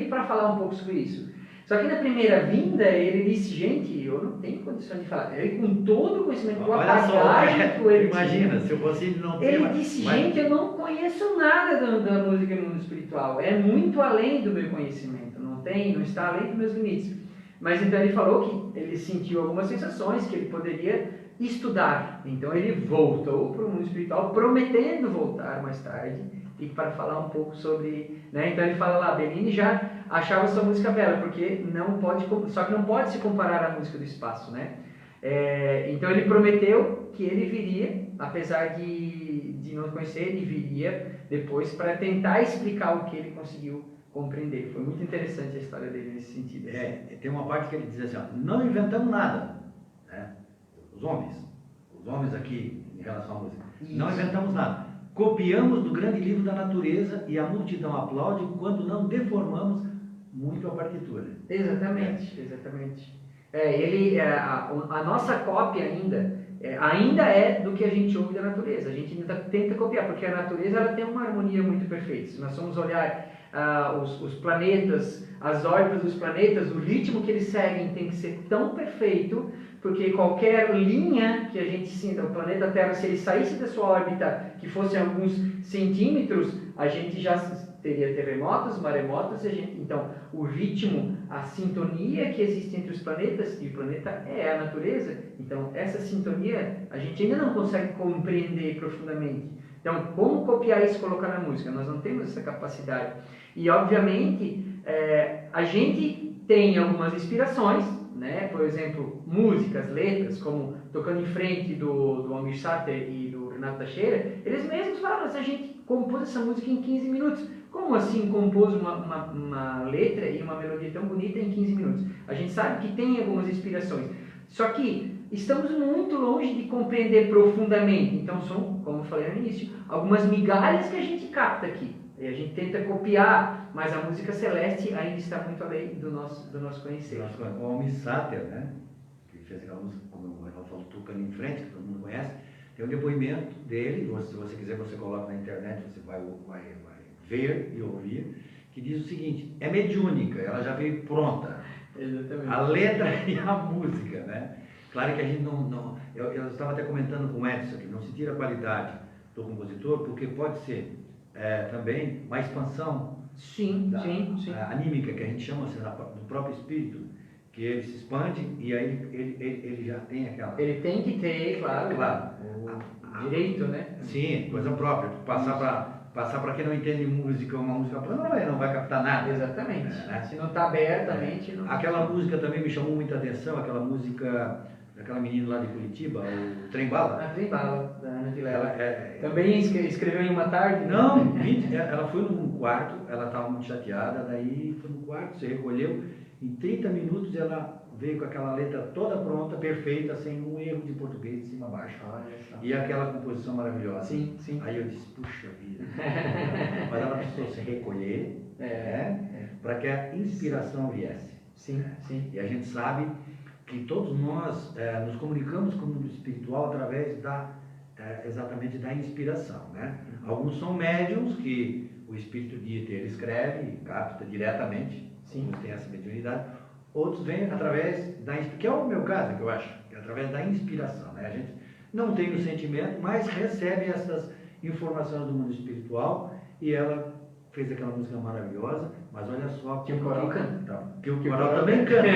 B: para falar um pouco sobre isso. Só que na primeira vinda ele disse, gente, eu não tenho condição de falar. Ele com todo o conhecimento, com a bagagem que ele
A: imagina,
B: tinha,
A: se o Rossini não tem...
B: ele disse, gente, eu não conheço nada da música no mundo espiritual. É muito além do meu conhecimento. Não está além dos meus limites. Mas então ele falou que ele sentiu algumas sensações que ele poderia estudar. Então ele voltou para o mundo espiritual, prometendo voltar mais tarde e para falar um pouco sobre, né? Então ele fala lá, Bellini já achava sua música bela, porque só que não pode se comparar à música do espaço, né? Então ele prometeu que ele viria, apesar de não conhecer, ele viria depois para tentar explicar o que ele conseguiu compreender. Foi muito interessante a história dele nesse sentido.
A: Tem uma parte que ele diz assim, ó, não inventamos nada, né? Os homens aqui em relação à música,
B: Isso.
A: não inventamos nada. Copiamos do grande livro da natureza e a multidão aplaude quando não deformamos muito a partitura.
B: Exatamente. A nossa cópia ainda é do que a gente ouve da natureza. A gente ainda tenta copiar, porque a natureza ela tem uma harmonia muito perfeita. Se nós formos olhar os planetas, as órbitas dos planetas, o ritmo que eles seguem tem que ser tão perfeito, porque qualquer linha que a gente sinta, o planeta Terra, se ele saísse da sua órbita, que fossem alguns centímetros, a gente já teria terremotos, maremotos, então o ritmo, a sintonia que existe entre os planetas, e o planeta é a natureza, então essa sintonia a gente ainda não consegue compreender profundamente. Então, como copiar isso e colocar na música? Nós não temos essa capacidade. E, obviamente, a gente tem algumas inspirações, né? Por exemplo, músicas, letras, como Tocando em Frente, do Almir Sater e do Renato Teixeira, eles mesmos falam, a gente compôs essa música em 15 minutos. Como assim compôs uma letra e uma melodia tão bonita em 15 minutos? A gente sabe que tem algumas inspirações. Só que estamos muito longe de compreender profundamente. Então, são, como eu falei no início, algumas migalhas que a gente capta aqui. E a gente tenta copiar, mas a música celeste ainda está muito além do nosso conhecer.
A: O Almir Sater, né, que fez aquela música, como o Reinaldo falou, Tocando em Frente, que todo mundo conhece, tem um depoimento dele, se você quiser, você coloca na internet, você vai ver e ouvir, que diz o seguinte: é mediúnica, ela já veio pronta.
B: Exatamente.
A: A letra e a música, né? Claro que a gente eu estava até comentando com o Edson aqui, não se tira a qualidade do compositor, porque pode ser também uma expansão
B: sim.
A: anímica, que a gente chama assim, do próprio espírito, que ele se expande e aí ele já tem aquela...
B: Ele tem que ter, claro. O direito, né?
A: Sim, coisa própria. Passar para quem não entende música, uma música não vai captar nada.
B: Exatamente.
A: Né?
B: Se não está abertamente... Não...
A: Aquela música também me chamou muita atenção, aquela música daquela menina lá de Curitiba, o Trem Bala.
B: A Trem Bala, da Ana Vilela. Também escreveu em uma tarde?
A: Não, ela foi num quarto, ela estava muito chateada, daí foi no quarto, se recolheu, em 30 minutos ela veio com aquela letra toda pronta, perfeita, sem um erro de português de cima a baixo. E aquela composição maravilhosa.
B: Sim.
A: Aí eu disse, puxa vida. Mas ela precisou se recolher, para que a inspiração viesse.
B: Sim.
A: E a gente sabe que todos nós nos comunicamos com o mundo espiritual através exatamente da inspiração, né? Alguns são médiums que o espírito guia ele escreve e capta diretamente, tem essa mediunidade. Outros vêm através que é o meu caso, que eu acho, que é através da inspiração, né? A gente não tem o sentimento, mas recebe essas informações do mundo espiritual e ela fez aquela música maravilhosa, mas olha só
B: que o coral canta.
A: Que o coral também canta.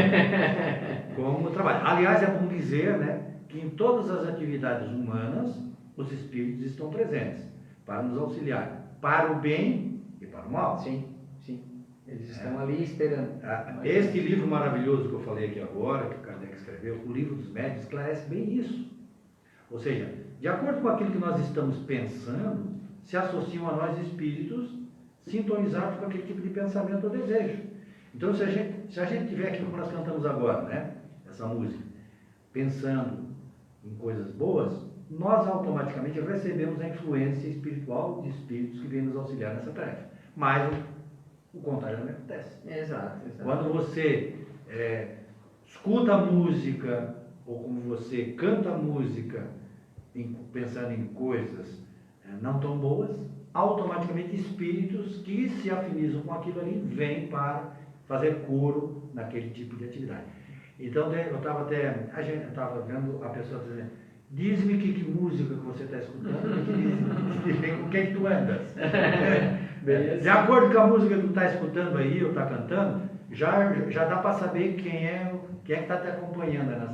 A: Como trabalho. Aliás, é bom dizer, né, que em todas as atividades humanas os espíritos estão presentes para nos auxiliar, para o bem e para o mal.
B: Sim. Eles estão ali esperando.
A: Este livro maravilhoso que eu falei aqui agora, que o Kardec escreveu, o Livro dos Médiuns, esclarece bem isso. Ou seja, de acordo com aquilo que nós estamos pensando, se associam a nós espíritos sintonizados com aquele tipo de pensamento ou desejo. Então, se a gente tiver aquilo que nós cantamos agora, né, essa música, pensando em coisas boas, nós automaticamente recebemos a influência espiritual de espíritos que vêm nos auxiliar nessa tarefa. Mas o contrário não acontece.
B: Exato.
A: Quando você escuta a música, ou como você canta a música, pensando em coisas não tão boas, automaticamente espíritos que se afinizam com aquilo ali vêm para fazer coro naquele tipo de atividade. Então, eu estava vendo a pessoa dizendo: diz-me que música que você está escutando, e com quem tu andas. De acordo com a música que tu está escutando aí, ou está cantando, já dá para saber quem é que está te acompanhando nessa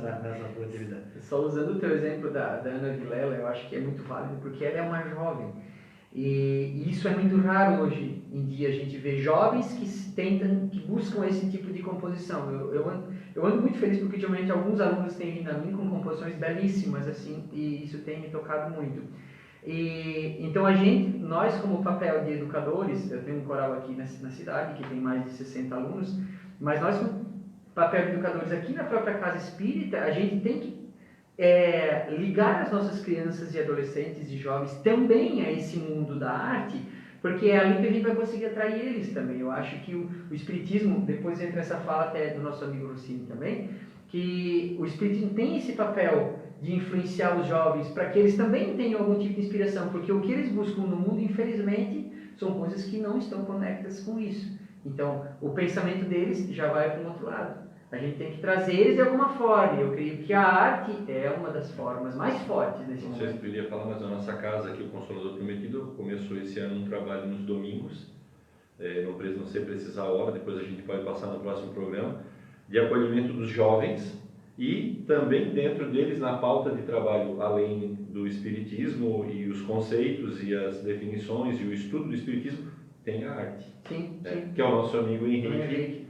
A: tua atividade.
B: Só usando o teu exemplo da Ana Vilela, eu acho que é muito válido, porque ela é uma jovem. E isso é muito raro hoje em dia, a gente vê jovens que buscam esse tipo de composição. Eu ando muito feliz porque ultimamente alguns alunos têm vindo a mim com composições belíssimas, assim, e isso tem me tocado muito. E então nós como papel de educadores, eu tenho um coral aqui na cidade que tem mais de 60 alunos, mas nós como papel de educadores aqui na própria casa espírita, a gente tem que ligar as nossas crianças e adolescentes e jovens também a esse mundo da arte, porque é ali que a gente vai conseguir atrair eles também. Eu acho que o espiritismo, depois entra essa fala até do nosso amigo Rossini também, que o espiritismo tem esse papel de influenciar os jovens para que eles também tenham algum tipo de inspiração, porque o que eles buscam no mundo, infelizmente, são coisas que não estão conectadas com isso. Então, o pensamento deles já vai para um outro lado. A gente tem que trazer eles de alguma forma. Eu creio que a arte é uma das formas mais fortes nesse
C: Não sei se
B: momento.
C: tu iria falar, mas a nossa casa aqui, o Consolador Prometido, começou esse ano um trabalho nos domingos, não sei precisar a hora, depois a gente pode passar no próximo programa, de acolhimento dos jovens e também dentro deles na pauta de trabalho, além do espiritismo e os conceitos e as definições e o estudo do espiritismo, tem a arte.
B: Sim.
C: Que é o nosso amigo Henrique,
B: Henrique.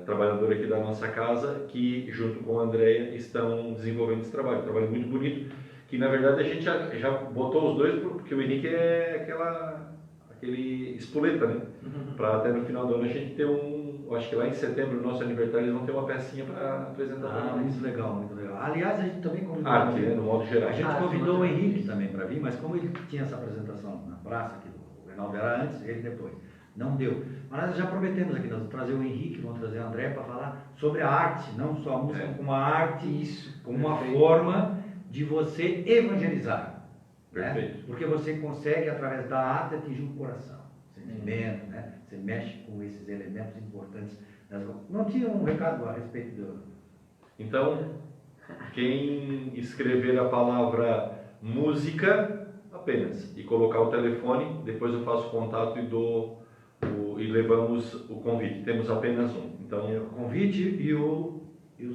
C: trabalhador aqui da nossa casa, que junto com a Andréia estão desenvolvendo esse trabalho. Um trabalho muito bonito, que na verdade a gente já botou os dois, porque o Henrique é aquele espoleta, né? Para até no final do ano a gente ter acho que lá em setembro, no nosso aniversário, eles vão ter uma pecinha para apresentar para nós.
A: Muito legal, muito legal. Aliás, a gente também convidou...
C: Arte, né? No modo geral.
A: A gente convidou o Henrique também para vir, mas como ele tinha essa apresentação na praça, que o Reinaldo era antes, ele depois. Não deu. Mas nós já prometemos aqui, nós vamos trazer o Henrique, vamos trazer o André para falar sobre a arte, não só a música, como a arte, como uma forma de você evangelizar.
C: Perfeito.
A: Né? Porque você consegue, através da arte, atingir o coração, o sentimento, né? Você mexe com esses elementos importantes. Não tinha um recado a respeito do...
C: Então, quem escrever a palavra música apenas e colocar o telefone, depois eu faço contato e levamos o convite. Temos apenas um. Então,
A: o convite e o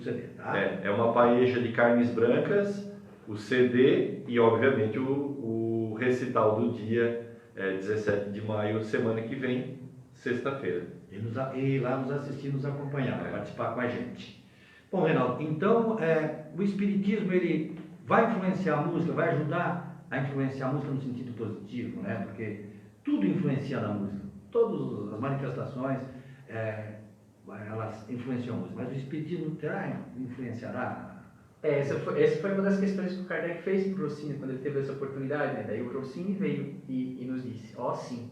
A: CD, tá?
C: É uma paeja de carnes brancas, o CD e, obviamente, o recital do dia 17 de maio, semana que vem, sexta-feira.
A: E lá nos assistir, nos acompanhar, participar com a gente. Bom, Reinaldo, então o Espiritismo ele vai influenciar a música, vai ajudar a influenciar a música no sentido positivo, né? Porque tudo influencia na música. Todas as manifestações, elas influenciam a música. Mas o Espiritismo influenciará?
B: Essa foi uma das questões que o Kardec fez para o Rossini quando ele teve essa oportunidade, né? Daí o Rossini veio e nos disse, sim,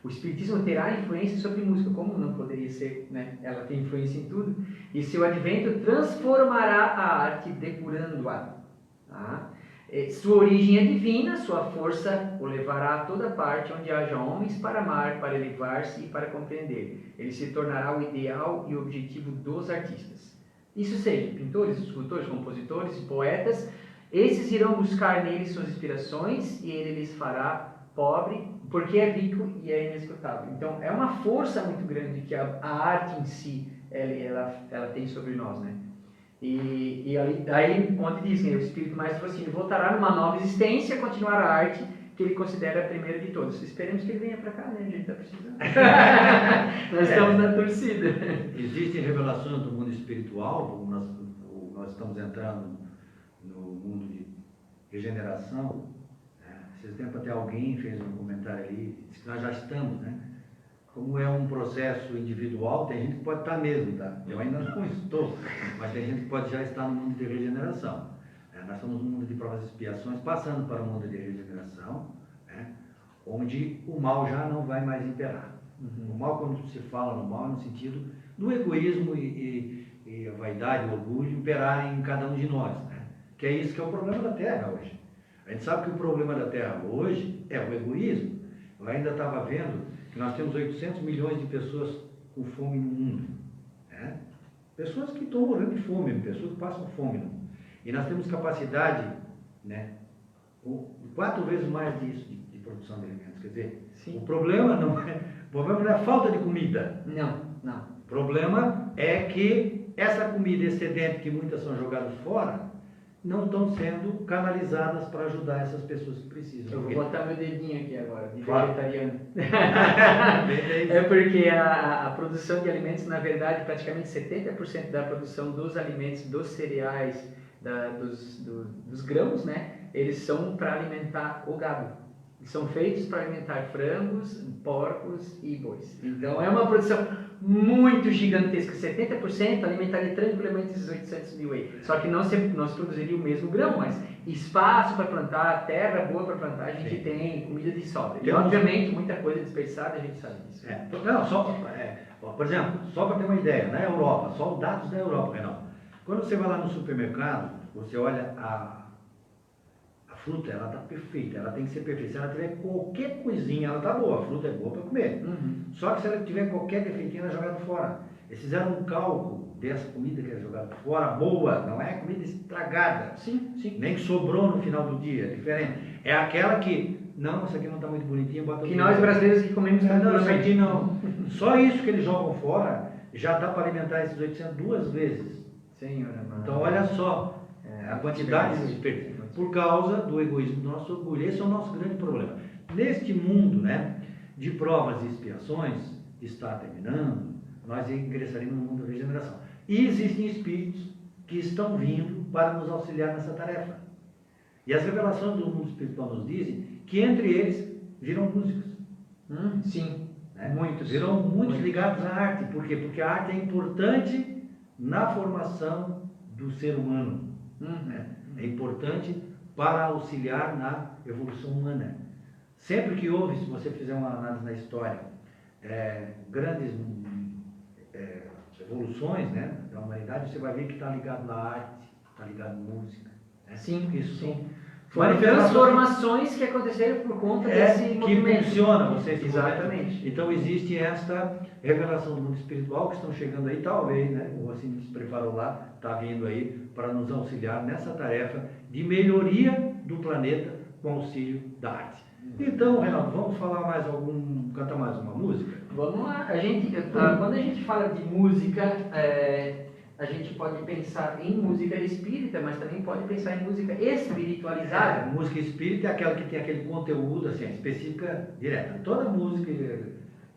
B: o Espiritismo terá influência sobre música, como não poderia ser, né? Ela tem influência em tudo, e seu advento transformará a arte depurando-a. Tá? Sua origem é divina, sua força o levará a toda parte onde haja homens para amar, para elevar-se e para compreender. Ele se tornará o ideal e o objetivo dos artistas. Isso seja, pintores, escultores, compositores, poetas, esses irão buscar nele suas inspirações e ele lhes fará pobre, porque é rico e é inesgotável. Então, é uma força muito grande que a arte em si, ela tem sobre nós, né? E aí, onde dizem, o Espírito mais Rossini voltará numa nova existência, continuar a arte que ele considera a primeira de todas. Esperemos que ele venha para cá, né? A gente está precisando. Nós estamos na torcida.
A: Existem revelações do mundo espiritual, como nós estamos entrando no mundo de regeneração. Esses tempos até alguém fez um comentário ali, disse que nós já estamos, né? Como é um processo individual, tem gente que pode estar mesmo, tá? Eu ainda não estou, mas tem gente que pode já estar no mundo de regeneração. Nós estamos no mundo de provas e expiações, passando para o mundo de regeneração, né? Onde o mal já não vai mais imperar. O mal, quando se fala no mal, é no sentido do egoísmo e a vaidade, o orgulho imperarem em cada um de nós, né? Que é isso que é o problema da Terra hoje. A gente sabe que o problema da Terra hoje é o egoísmo. Eu ainda estava vendo que nós temos 800 milhões de pessoas com fome no mundo. Né? Pessoas que estão morrendo de fome, pessoas que passam fome no mundo. E nós temos capacidade, né, 4 vezes mais disso de produção de alimentos. Quer dizer, o problema não é a falta de comida.
B: Não.
A: O problema é que essa comida excedente, que muitas são jogadas fora, não estão sendo canalizadas para ajudar essas pessoas que precisam.
B: Eu vou botar meu dedinho aqui agora, de
A: Claro.
B: vegetariano. É porque a produção de alimentos, na verdade, praticamente 70% da produção dos alimentos, dos cereais, dos grãos, né? Eles são para alimentar o gado. São feitos para alimentar frangos, porcos e bois. Então é uma produção muito gigantesca. 70% alimentaria tranquilamente esses 800 mil aí. Só que não se produziria o mesmo grão, mas espaço para plantar, terra boa para plantar, a gente tem comida de sobra. E obviamente muita coisa desperdiçada, a gente sabe disso.
A: Por exemplo, só para ter uma ideia, na Europa, só os dados da Europa, Reinaldo. Quando você vai lá no supermercado, você olha a fruta, ela está perfeita, ela tem que ser perfeita. Se ela tiver qualquer coisinha, ela está boa, a fruta é boa para comer. Só que se ela tiver qualquer defeitinho, ela é jogada fora. Eles fizeram um cálculo dessa comida que é jogada fora, boa, não é comida estragada.
B: Sim, sim.
A: Nem que sobrou no final do dia, é diferente. É aquela que, não, essa aqui não está muito bonitinha, bota
B: Que nós brasileiros que comemos
A: não, isso aqui
B: tranquilamente.
A: não. Só isso que eles jogam fora já dá para alimentar esses 800 2 vezes.
B: Senhora, mano.
A: Então olha só a quantidade de desperdício. Por causa do egoísmo do nosso orgulho. Esse é o nosso grande problema. Neste mundo, né, de provas e expiações, que está terminando, nós ingressaremos no mundo da regeneração. E existem espíritos que estão vindo para nos auxiliar nessa tarefa. E as revelações do mundo espiritual nos dizem que entre eles viram músicos.
B: Sim,
A: Né?
B: muitos.
A: Viram muitos ligados à arte. Por quê? Porque a arte é importante na formação do ser humano. Né? É importante para auxiliar na evolução humana. Sempre que houve, se você fizer uma análise na história, grandes evoluções, né, da humanidade, você vai ver que está ligado à arte, está ligado à música. Né?
B: Sim,
A: Isso
B: sim.
A: são
B: Foram transformações que aconteceram por conta desse
A: que
B: movimento.
A: funciona, vocês.
B: Exatamente.
A: Então existe esta revelação do mundo espiritual que estão chegando aí, talvez, né? O Assim se preparou lá, está vindo aí para nos auxiliar nessa tarefa de melhoria do planeta com auxílio da arte. Então, Renato, vamos falar cantar mais uma música?
B: Vamos lá. Quando a gente fala de música, a gente pode pensar em música espírita, mas também pode pensar em música espiritualizada.
A: Música espírita é aquela que tem aquele conteúdo assim, específica direta. Toda música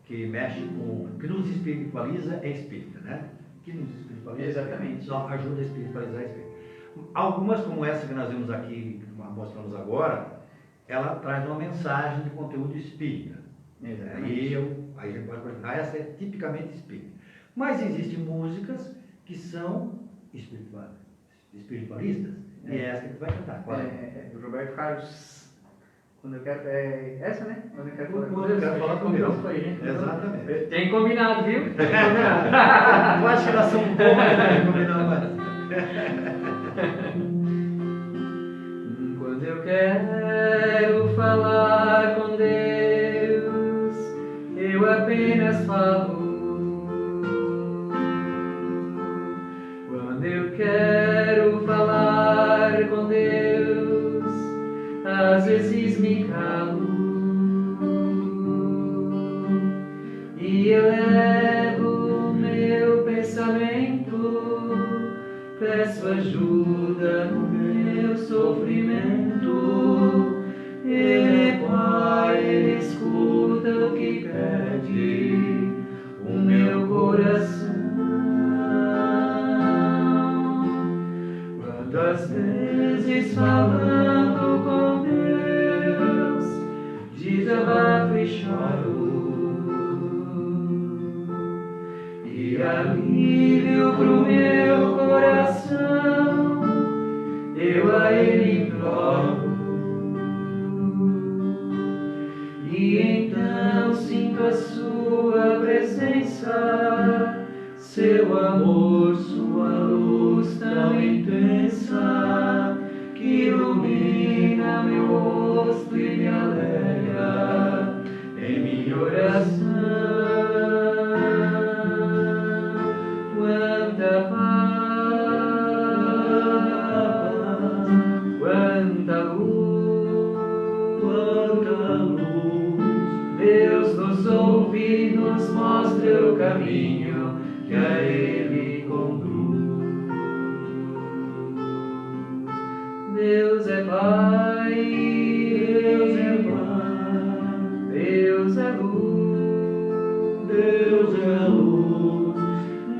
A: que mexe com, que nos espiritualiza é espírita, né? Que nos espiritualiza.
B: Exatamente.
A: Só ajuda a espiritualizar a espírita. Algumas, como essa que nós vemos aqui, que mostramos agora, ela traz uma mensagem de conteúdo espírita.
B: Exatamente.
A: Aí a gente pode perguntar, essa é tipicamente espírita. Mas existem músicas que são espiritualistas, e é essa que tu vai cantar. Qual é?
B: Do Roberto Carlos. Quando eu quero. Essa, né? Quando eu quero
A: falar com Deus.
B: Foi.
A: Exatamente.
B: Tem combinado, viu? Tem combinado.
A: Eu acho que elas são boas, né? Combinando mais.
B: Quando eu quero falar com Deus, eu apenas falo. Quando eu quero falar com Deus, às vezes me calo e elevo meu pensamento, peço ajuda no meu sofrimento. Ele é Pai, Ele escuta o que pede o meu coração. Quantas vezes falando com Deus, desabafo e choro, e alívio pro meu coração, eu a Ele imploro, e então sinto a sua presença, seu amor, sua luz tão intensa, que ilumina meu rosto e me alegra em minha oração. Quanta paz, quanta luz, Deus nos ouve e nos mostra o caminho que a Ele conduz. Deus é Pai, Deus é Pai, Deus é luz, Deus é luz.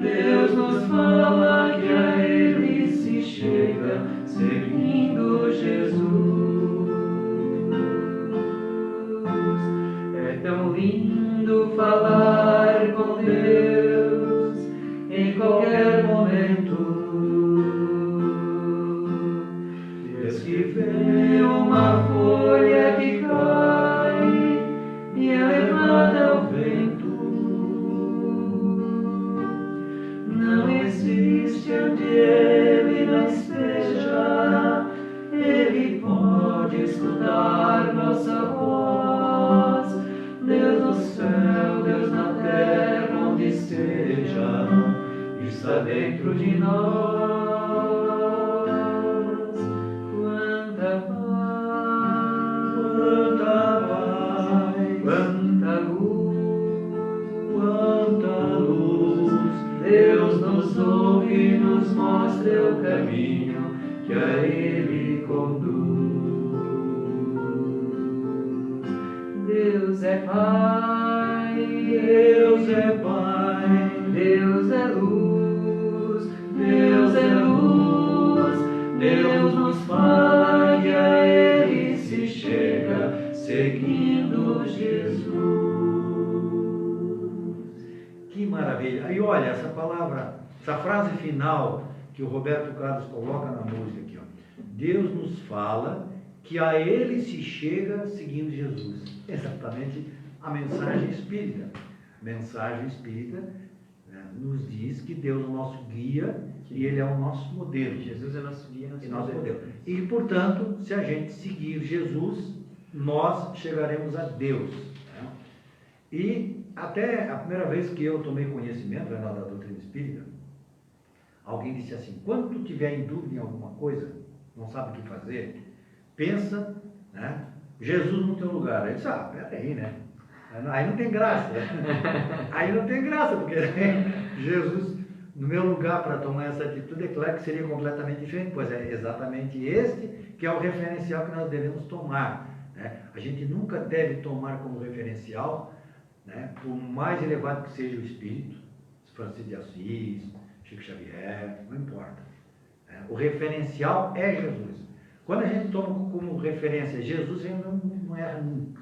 B: Deus nos fala que a Ele se chega seguindo Jesus. É tão lindo falar com Deus em qualquer momento. Deus que vê uma folha que cai e é levada ao vento. Não existe onde Ele não esteja, Ele pode passa dentro de nós. Quanta paz, quanta luz, Deus nos ouve e nos mostra o caminho que a Ele conduz. Deus é Pai, Deus é Pai, Deus é luz, Deus é luz, Deus nos fala e a Ele se chega, seguindo Jesus.
A: Que maravilha! E olha, essa palavra, essa frase final que o Roberto Carlos coloca na música aqui, ó. Deus nos fala que a Ele se chega seguindo Jesus. Exatamente a mensagem espírita. A mensagem espírita, né, nos diz que Deus é o nosso guia e Ele é o nosso modelo.
B: Jesus é nosso guia,
A: nosso modelo. E, portanto, se a gente seguir Jesus, nós chegaremos a Deus. Né? E até a primeira vez que eu tomei conhecimento, da doutrina espírita, alguém disse assim: quando tu tiver em dúvida em alguma coisa, não sabe o que fazer, pensa, né, Jesus no teu lugar. Aí eu disse: peraí, né? Aí não tem graça. Aí não tem graça, porque Jesus no meu lugar para tomar essa atitude, é claro que seria completamente diferente, pois é exatamente este que é o referencial que nós devemos tomar. Né? A gente nunca deve tomar como referencial, né, por mais elevado que seja o espírito, Francisco de Assis, Chico Xavier, não importa. O referencial é Jesus. Quando a gente toma como referência Jesus, a gente não erra nunca.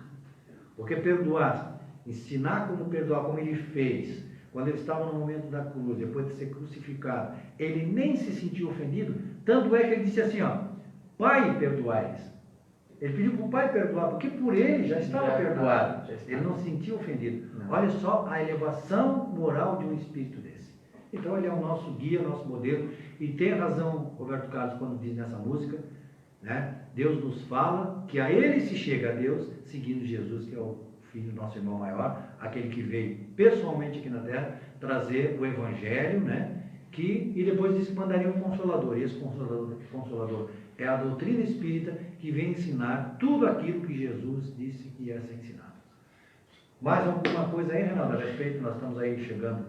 A: Porque perdoar, ensinar como perdoar, como ele fez, quando ele estava no momento da cruz, depois de ser crucificado, ele nem se sentiu ofendido, tanto é que ele disse assim, ó: Pai, perdoai-lhes. Ele pediu para o Pai perdoar, porque por ele já estava perdoado. Ele não se sentiu ofendido. Não. Olha só a elevação moral de um espírito desse. Então ele é o nosso guia, o nosso modelo, e tem razão Roberto Carlos quando diz nessa música, né? Deus nos fala que a ele se chega a Deus, seguindo Jesus, que é o Filho do nosso irmão maior, aquele que veio pessoalmente aqui na Terra trazer o Evangelho, né? E depois disso mandaria um Consolador, e esse Consolador é a doutrina espírita que vem ensinar tudo aquilo que Jesus disse que ia ser ensinado. Mais alguma coisa aí, Renato, a respeito? Nós estamos aí chegando,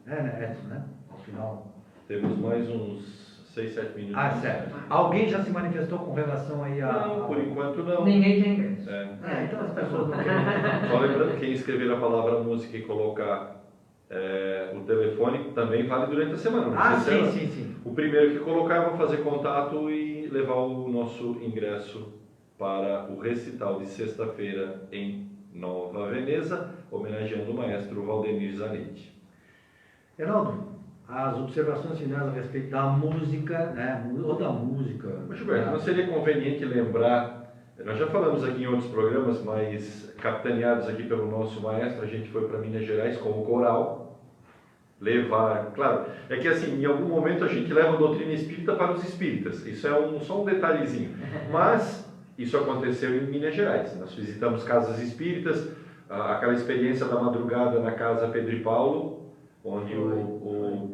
A: né, Edson, né? Ao final.
C: Temos mais uns 6, 7 minutos.
A: Certo. Alguém já se manifestou com relação aí a...
C: Não, por enquanto não.
B: Ninguém tem ingresso.
A: Então as pessoas não querem.
C: Só lembrando, quem escrever a palavra música e colocar o telefone também vale durante a semana.
A: Sim.
C: O primeiro que colocar, eu vou fazer contato e levar o nosso ingresso para o recital de sexta-feira em Nova Veneza, homenageando o maestro Valdenir Zanetti.
A: Heraldo, as observações finais a respeito da música, né? Ou da música.
C: Gilberto, não seria conveniente lembrar, nós já falamos aqui em outros programas, mas capitaneados aqui pelo nosso maestro, a gente foi para Minas Gerais com o coral, levar, claro, é que assim, em algum momento a gente leva a doutrina espírita para os espíritas, isso é só um detalhezinho, mas isso aconteceu em Minas Gerais, nós visitamos casas espíritas, aquela experiência da madrugada na casa Pedro e Paulo, onde o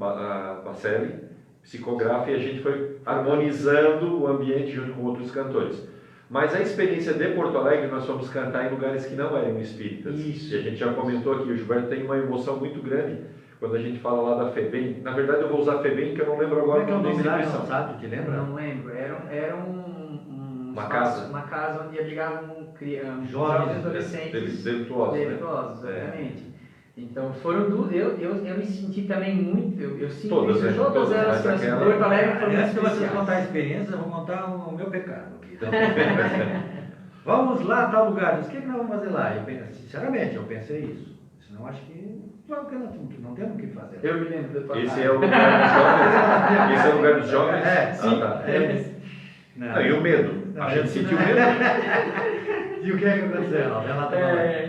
C: Pacelli psicografa e a gente foi harmonizando o ambiente junto com outros cantores. Mas a experiência de Porto Alegre, nós fomos cantar em lugares que não eram espíritas.
B: Isso.
C: E a gente já comentou aqui, o Gilberto tem uma emoção muito grande quando a gente fala lá da FEBEM. Na verdade eu vou usar FEBEM, que eu não lembro agora
A: o nome da
C: instituição.
A: sabe, te lembra?
B: Não lembro. Era
C: Uma casa.
B: Uma casa onde abrigavam
A: jovens
B: adolescentes
C: delituosos, né?
B: Exatamente. Então foram eu me senti também muito, eu sinto
C: todas,
B: isso, todas elas, mas Porto Alegre foi muito
A: Antes de você
B: especial.
A: contar a experiência, eu vou contar o meu pecado aqui. Então, vamos lá a tal lugar. O que nós vamos fazer lá? Sinceramente, eu pensei isso. Senão acho que não temos o que fazer.
B: Eu me lembro do
C: Esse é o lugar dos jovens? Esse é o lugar dos jovens?
B: Sim.
C: Tá.
A: Não.
C: E o medo? A gente sentiu medo?
A: E o que é que aconteceu?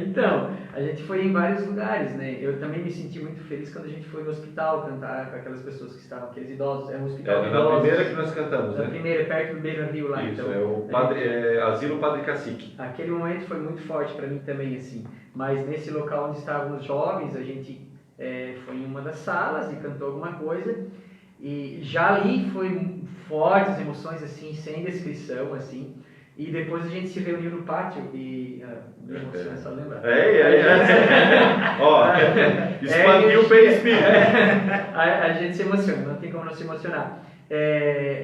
B: Então, a gente foi em vários lugares, né? Eu também me senti muito feliz quando a gente foi no hospital cantar com aquelas pessoas que estavam, aqueles idosos. É um hospital de
C: na
B: idosos.
C: primeira que nós cantamos,
B: Na
C: né?
B: primeira, perto do Beira Rio lá.
C: Isso,
B: então,
C: é o Asilo Padre Cacique.
B: Aquele momento foi muito forte para mim também, assim. Mas nesse local onde estavam os jovens, a gente foi em uma das salas e cantou alguma coisa. E já ali foi fortes emoções, assim, sem descrição, assim. E depois a gente se reuniu no pátio e... me emociona só lembrar.
C: Ó, expandiu o perispírito.
B: A gente se emociona, não tem como não se emocionar.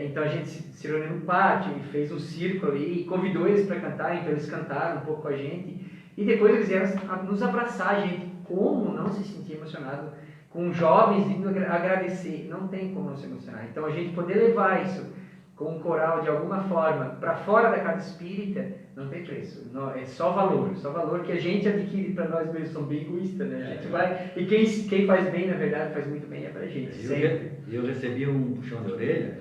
B: Então a gente se reuniu no pátio e fez um círculo ali e convidou eles para cantar, então eles cantaram um pouco com a gente. E depois eles vieram nos abraçar, gente. Como não se sentir emocionado com jovens indo agradecer? Não tem como não se emocionar. Então a gente poder levar isso com um coral de alguma forma para fora da casa espírita, não tem preço. Não, é só valor que a gente adquire para nós mesmos. Somos bem egoístas, né? A gente vai, e quem faz bem, na verdade, faz muito bem para a gente.
A: Eu recebi um puxão de orelha,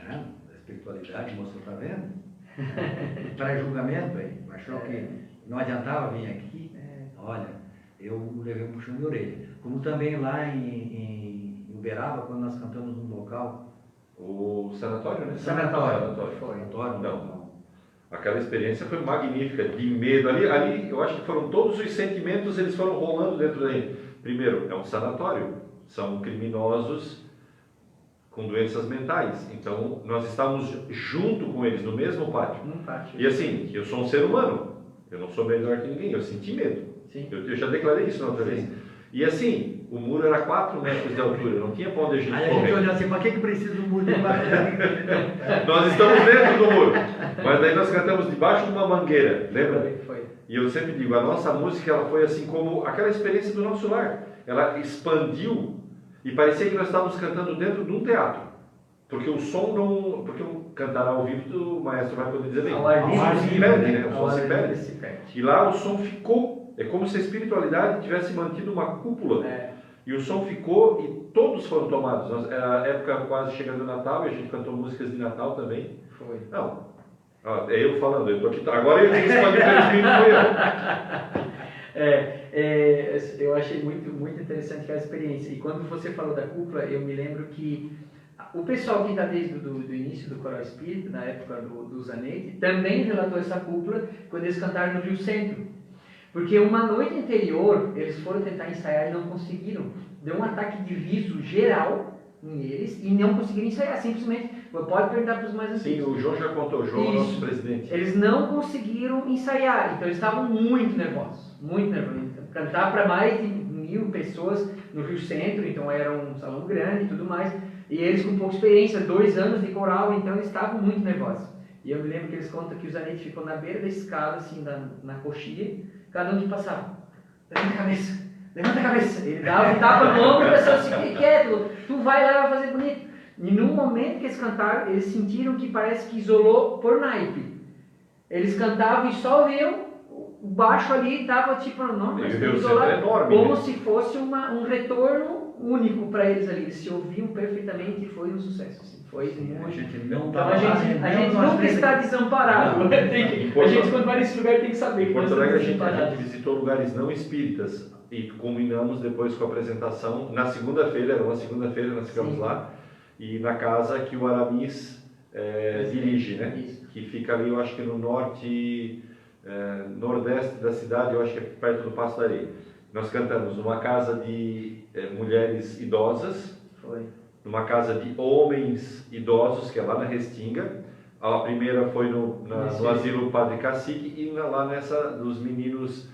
A: né? Da espiritualidade, moço, tá vendo? Para julgamento aí, achou que não adiantava vir aqui. Olha, eu levei um puxão de orelha. Como também lá em Uberaba, quando nós cantamos num local.
C: O sanatório, né?
A: Sanatório.
C: Foi. Não. Aquela experiência foi magnífica, de medo. Ali eu acho que foram todos os sentimentos, eles foram rolando dentro daí. Primeiro, é um sanatório. São criminosos com doenças mentais. Então, nós estávamos junto com eles, no mesmo pátio. E assim, eu sou um ser humano. Eu não sou melhor que ninguém. Eu senti medo. Eu já declarei isso na outra vez. E assim, o muro era 4 metros de altura, não tinha para onde a gente correr.
A: Aí a gente olhou assim, para que precisa do muro de 4 metros?
C: Nós estamos dentro do muro, mas daí nós cantamos debaixo de uma mangueira, lembra?
B: Foi.
C: E eu sempre digo, a nossa música ela foi assim como aquela experiência do nosso lar. Ela expandiu e parecia que nós estávamos cantando dentro de um teatro. Porque o som não... Porque o cantar ao vivo, o maestro vai poder dizer bem. O som se perde, né? O som se perde. E lá o som ficou... É como se a espiritualidade tivesse mantido uma cúpula. E o som ficou e todos foram tomados. Era a época quase chegando o Natal e a gente cantou músicas de Natal também.
B: Foi.
C: Não. É eu falando, eu tô aqui. Agora eu tenho que expandir o espírito, foi eu.
B: Eu achei muito interessante aquela experiência. E quando você falou da cúpula, eu me lembro que o pessoal que está desde o início do Coral Espírita, na época do Zanetti, também relatou essa cúpula quando eles cantaram no Rio Centro. Porque uma noite anterior, eles foram tentar ensaiar e não conseguiram. Deu um ataque de riso geral em eles e não conseguiram ensaiar. Simplesmente, pode perguntar para os mais antigos.
C: Sim, o João já contou, o João é o nosso presidente.
B: Eles não conseguiram ensaiar, então eles estavam muito nervosos. Cantar para mais de 1000 pessoas no Rio Centro, então era um salão grande e tudo mais. E eles com pouca experiência, 2 anos de coral, então eles estavam muito nervosos. E eu me lembro que eles contam que o Zanetti ficou na beira da escada, assim, na coxilha. Cada um que passava, levanta a cabeça. Ele dava um tapa no ombro e a pessoa se fica quieto, tu vai lá e vai fazer bonito. E no momento que eles cantaram, eles sentiram que parece que isolou por naipe. Eles cantavam e só ouviam, o baixo ali estava tipo, não, mas isolado, enorme, como se fosse um retorno único para eles ali. Eles se ouviam perfeitamente e foi um sucesso. Assim. Foi muito.
A: A gente não
B: então, a gente nunca está desamparado. A gente, quando vai nesse lugar, tem que saber.
C: Em Porto Alegre, a gente visitou lugares não espíritas e combinamos depois com a apresentação. Na segunda-feira, era uma segunda-feira, nós ficamos lá, e na casa que o Aramis dirige, né? Isso. Que fica ali, eu acho que no norte, nordeste da cidade, eu acho que é perto do Passo da Areia. Nós cantamos numa casa de mulheres idosas.
B: Foi.
C: Numa casa de homens idosos, que é lá na Restinga. A primeira foi no asilo Padre Cacique e lá nessa dos meninos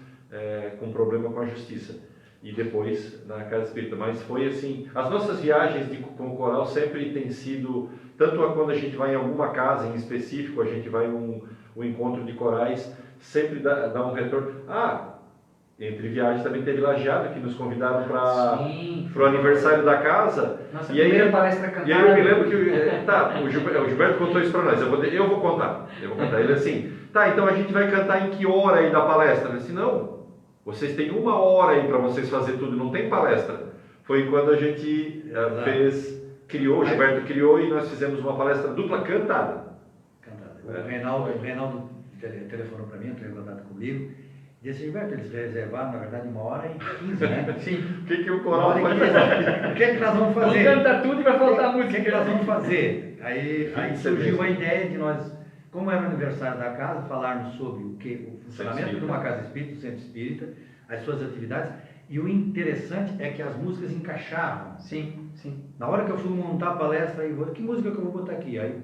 C: com problema com a justiça. E depois na Casa Espírita. Mas foi assim, as nossas viagens com o coral sempre tem sido, tanto quando a gente vai em alguma casa em específico, a gente vai um encontro de corais, sempre dá um retorno. Entre viagens também teve Lajeado, que nos convidaram para o aniversário da casa.
B: Nossa,
C: e aí,
B: palestra cantada.
C: E aí eu me lembro que o Gilberto contou isso para nós. Eu vou contar. Ele assim, então a gente vai cantar em que hora aí da palestra? Eu disse, não, vocês têm 1 hora aí para vocês fazer tudo, não tem palestra. Foi quando a gente o Gilberto criou e nós fizemos uma palestra dupla cantada.
A: O Reinaldo telefonou para mim, entrou em contato comigo. Disse, Gilberto, eles reservaram, na verdade, 1h15, né?
C: Sim. O que o coral vai
A: fazer? O que nós vamos fazer?
B: Vamos cantar tudo e vai faltar música.
A: O que nós vamos fazer? Aí surgiu a ideia de nós, como era o aniversário da casa, falarmos sobre o funcionamento de uma casa espírita, do centro espírita, as suas atividades, E o interessante é que as músicas encaixavam.
B: Sim, sim.
A: Na hora que eu fui montar a palestra, aí, que música que eu vou botar aqui? Aí,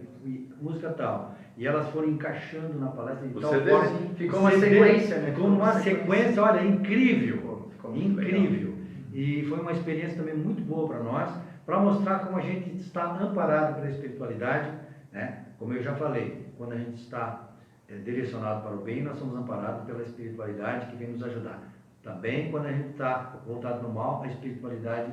A: música tal. E elas foram encaixando na palestra.
C: O
A: Então,
C: CD,
B: ficou uma sequência, né?
A: Ficou uma sequência, olha, incrível.
B: Ficou muito
A: Incrível. E foi uma experiência também muito boa para nós, para mostrar como a gente está amparado pela espiritualidade, né? Como eu já falei, quando a gente está direcionado para o bem, nós somos amparados pela espiritualidade que vem nos ajudar. Também quando a gente está voltado no mal, a espiritualidade,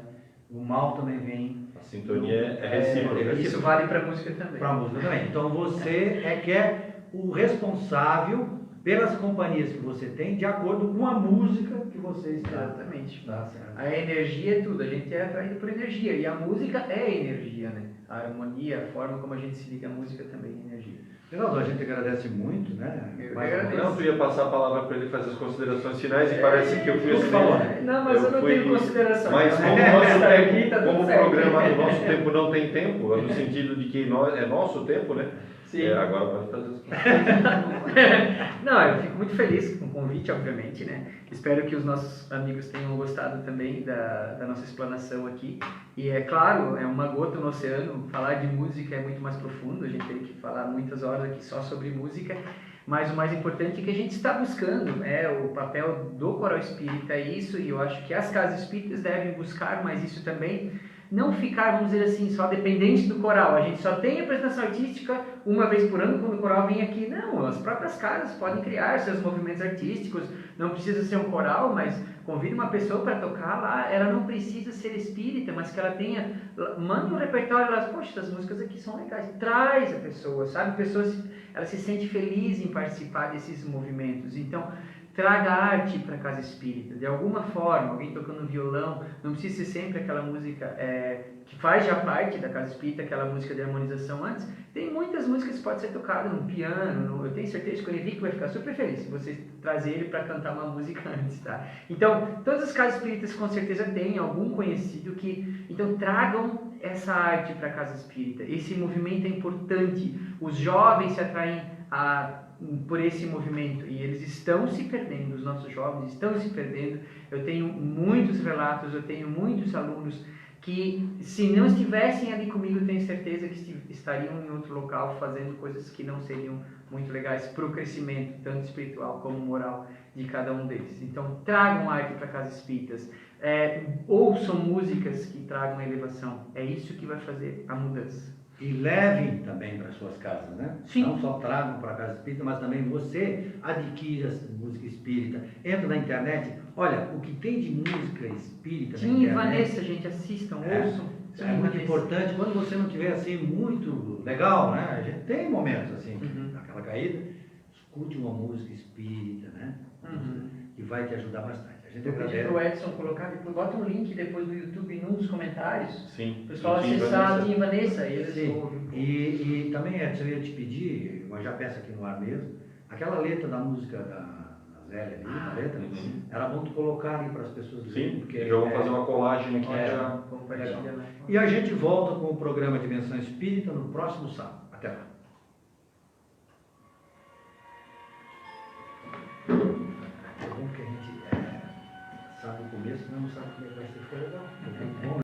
A: o mal também vem.
C: A sintonia é recíproca.
B: Isso vale para a música também.
A: Para a música também. Então você é que é o responsável pelas companhias que você tem, de acordo com a música que você está.
B: Exatamente.
A: Tá certo.
B: A energia é tudo, a gente é atraído por energia. E a música é energia, né? A harmonia, a forma como a gente se liga à música também é energia.
A: Geraldo, a gente agradece muito, né?
B: Eu
A: Mais uma
B: agradeço.
A: vez.
C: Não, tu ia passar a palavra para ele fazer as considerações finais e parece que eu fui
A: Por favor.
B: Não, mas eu não
C: fui-
B: tenho consideração.
C: Mas como o
B: Tá
C: nosso
B: aqui,
C: tempo,
B: tá tudo
C: como o
B: certo.
C: programa do nosso tempo não tem tempo, no sentido de que é nosso tempo, né?
B: Sim.
C: Agora pode fazer as coisas.
B: Não, eu fico muito feliz com o convite, obviamente, né? Espero que os nossos amigos tenham gostado também da nossa explanação aqui. E é claro, é uma gota no oceano, falar de música é muito mais profundo, a gente teria que falar muitas horas aqui só sobre música, mas o mais importante é que a gente está buscando, né? O papel do coral espírita é isso, e eu acho que as casas espíritas devem buscar mais isso também. Não ficar, vamos dizer assim, só dependente do coral. A gente só tem apresentação artística uma vez por ano quando o coral vem aqui. Não, as próprias casas podem criar seus movimentos artísticos. Não precisa ser um coral, mas convide uma pessoa para tocar lá. Ela não precisa ser espírita, mas que ela tenha... Manda um repertório, ela, poxa, essas músicas aqui são legais. Traz a pessoa, sabe? A pessoa, ela se sente feliz em participar desses movimentos. Então, traga arte para a casa espírita, de alguma forma, alguém tocando violão, não precisa ser sempre aquela música que faz já parte da casa espírita, aquela música de harmonização antes. Tem muitas músicas que podem ser tocadas no piano, eu tenho certeza que o Henrique vai ficar super feliz se você trazer ele para cantar uma música antes, tá? Então, todas as casas espíritas com certeza têm algum conhecido que... Então, tragam essa arte para a casa espírita. Esse movimento é importante. Os jovens se atraem por esse movimento e eles estão se perdendo, os nossos jovens estão se perdendo. Eu tenho muitos relatos, eu tenho muitos alunos que, se não estivessem ali comigo, eu tenho certeza que estariam em outro local fazendo coisas que não seriam muito legais para o crescimento, tanto espiritual como moral, de cada um deles. Então, tragam arte para casas espíritas, ouçam músicas que tragam elevação. É isso que vai fazer a mudança.
A: E levem também para suas casas, né?
B: Sim.
A: Não só tragam para a casa espírita, mas também você adquira música espírita. Entra na internet, olha, o que tem de música espírita na
B: Sim,
A: internet.
B: Vanessa, gente, assistam, ouçam.
A: É muito importante. Quando você não tiver assim muito legal, né? A gente tem momentos assim, naquela caída, escute uma música espírita, né? Que vai te ajudar bastante. A gente
B: Eu pedi
A: agradece.
B: para o Edson colocar, bota um link depois no YouTube nos comentários.
C: Sim.
B: O pessoal
C: Sim,
B: acessar a
C: Vanessa.
B: Tim Vanessa, eles
A: Sim.
B: ouvem.
A: E também, Edson, eu ia te pedir, mas já peço aqui no ar mesmo, aquela letra da música da Zélia ali, a letra, era bom tu colocar ali para as pessoas verem,
C: Sim,
A: porque
C: já vou fazer uma colagem aqui. Já.
B: Compartilha lá.
A: E a gente volta com o programa Dimensão Espírita no próximo sábado. Até lá. É bom que a gente sabe o começo, mas não sabe como é que vai ser. Fica legal.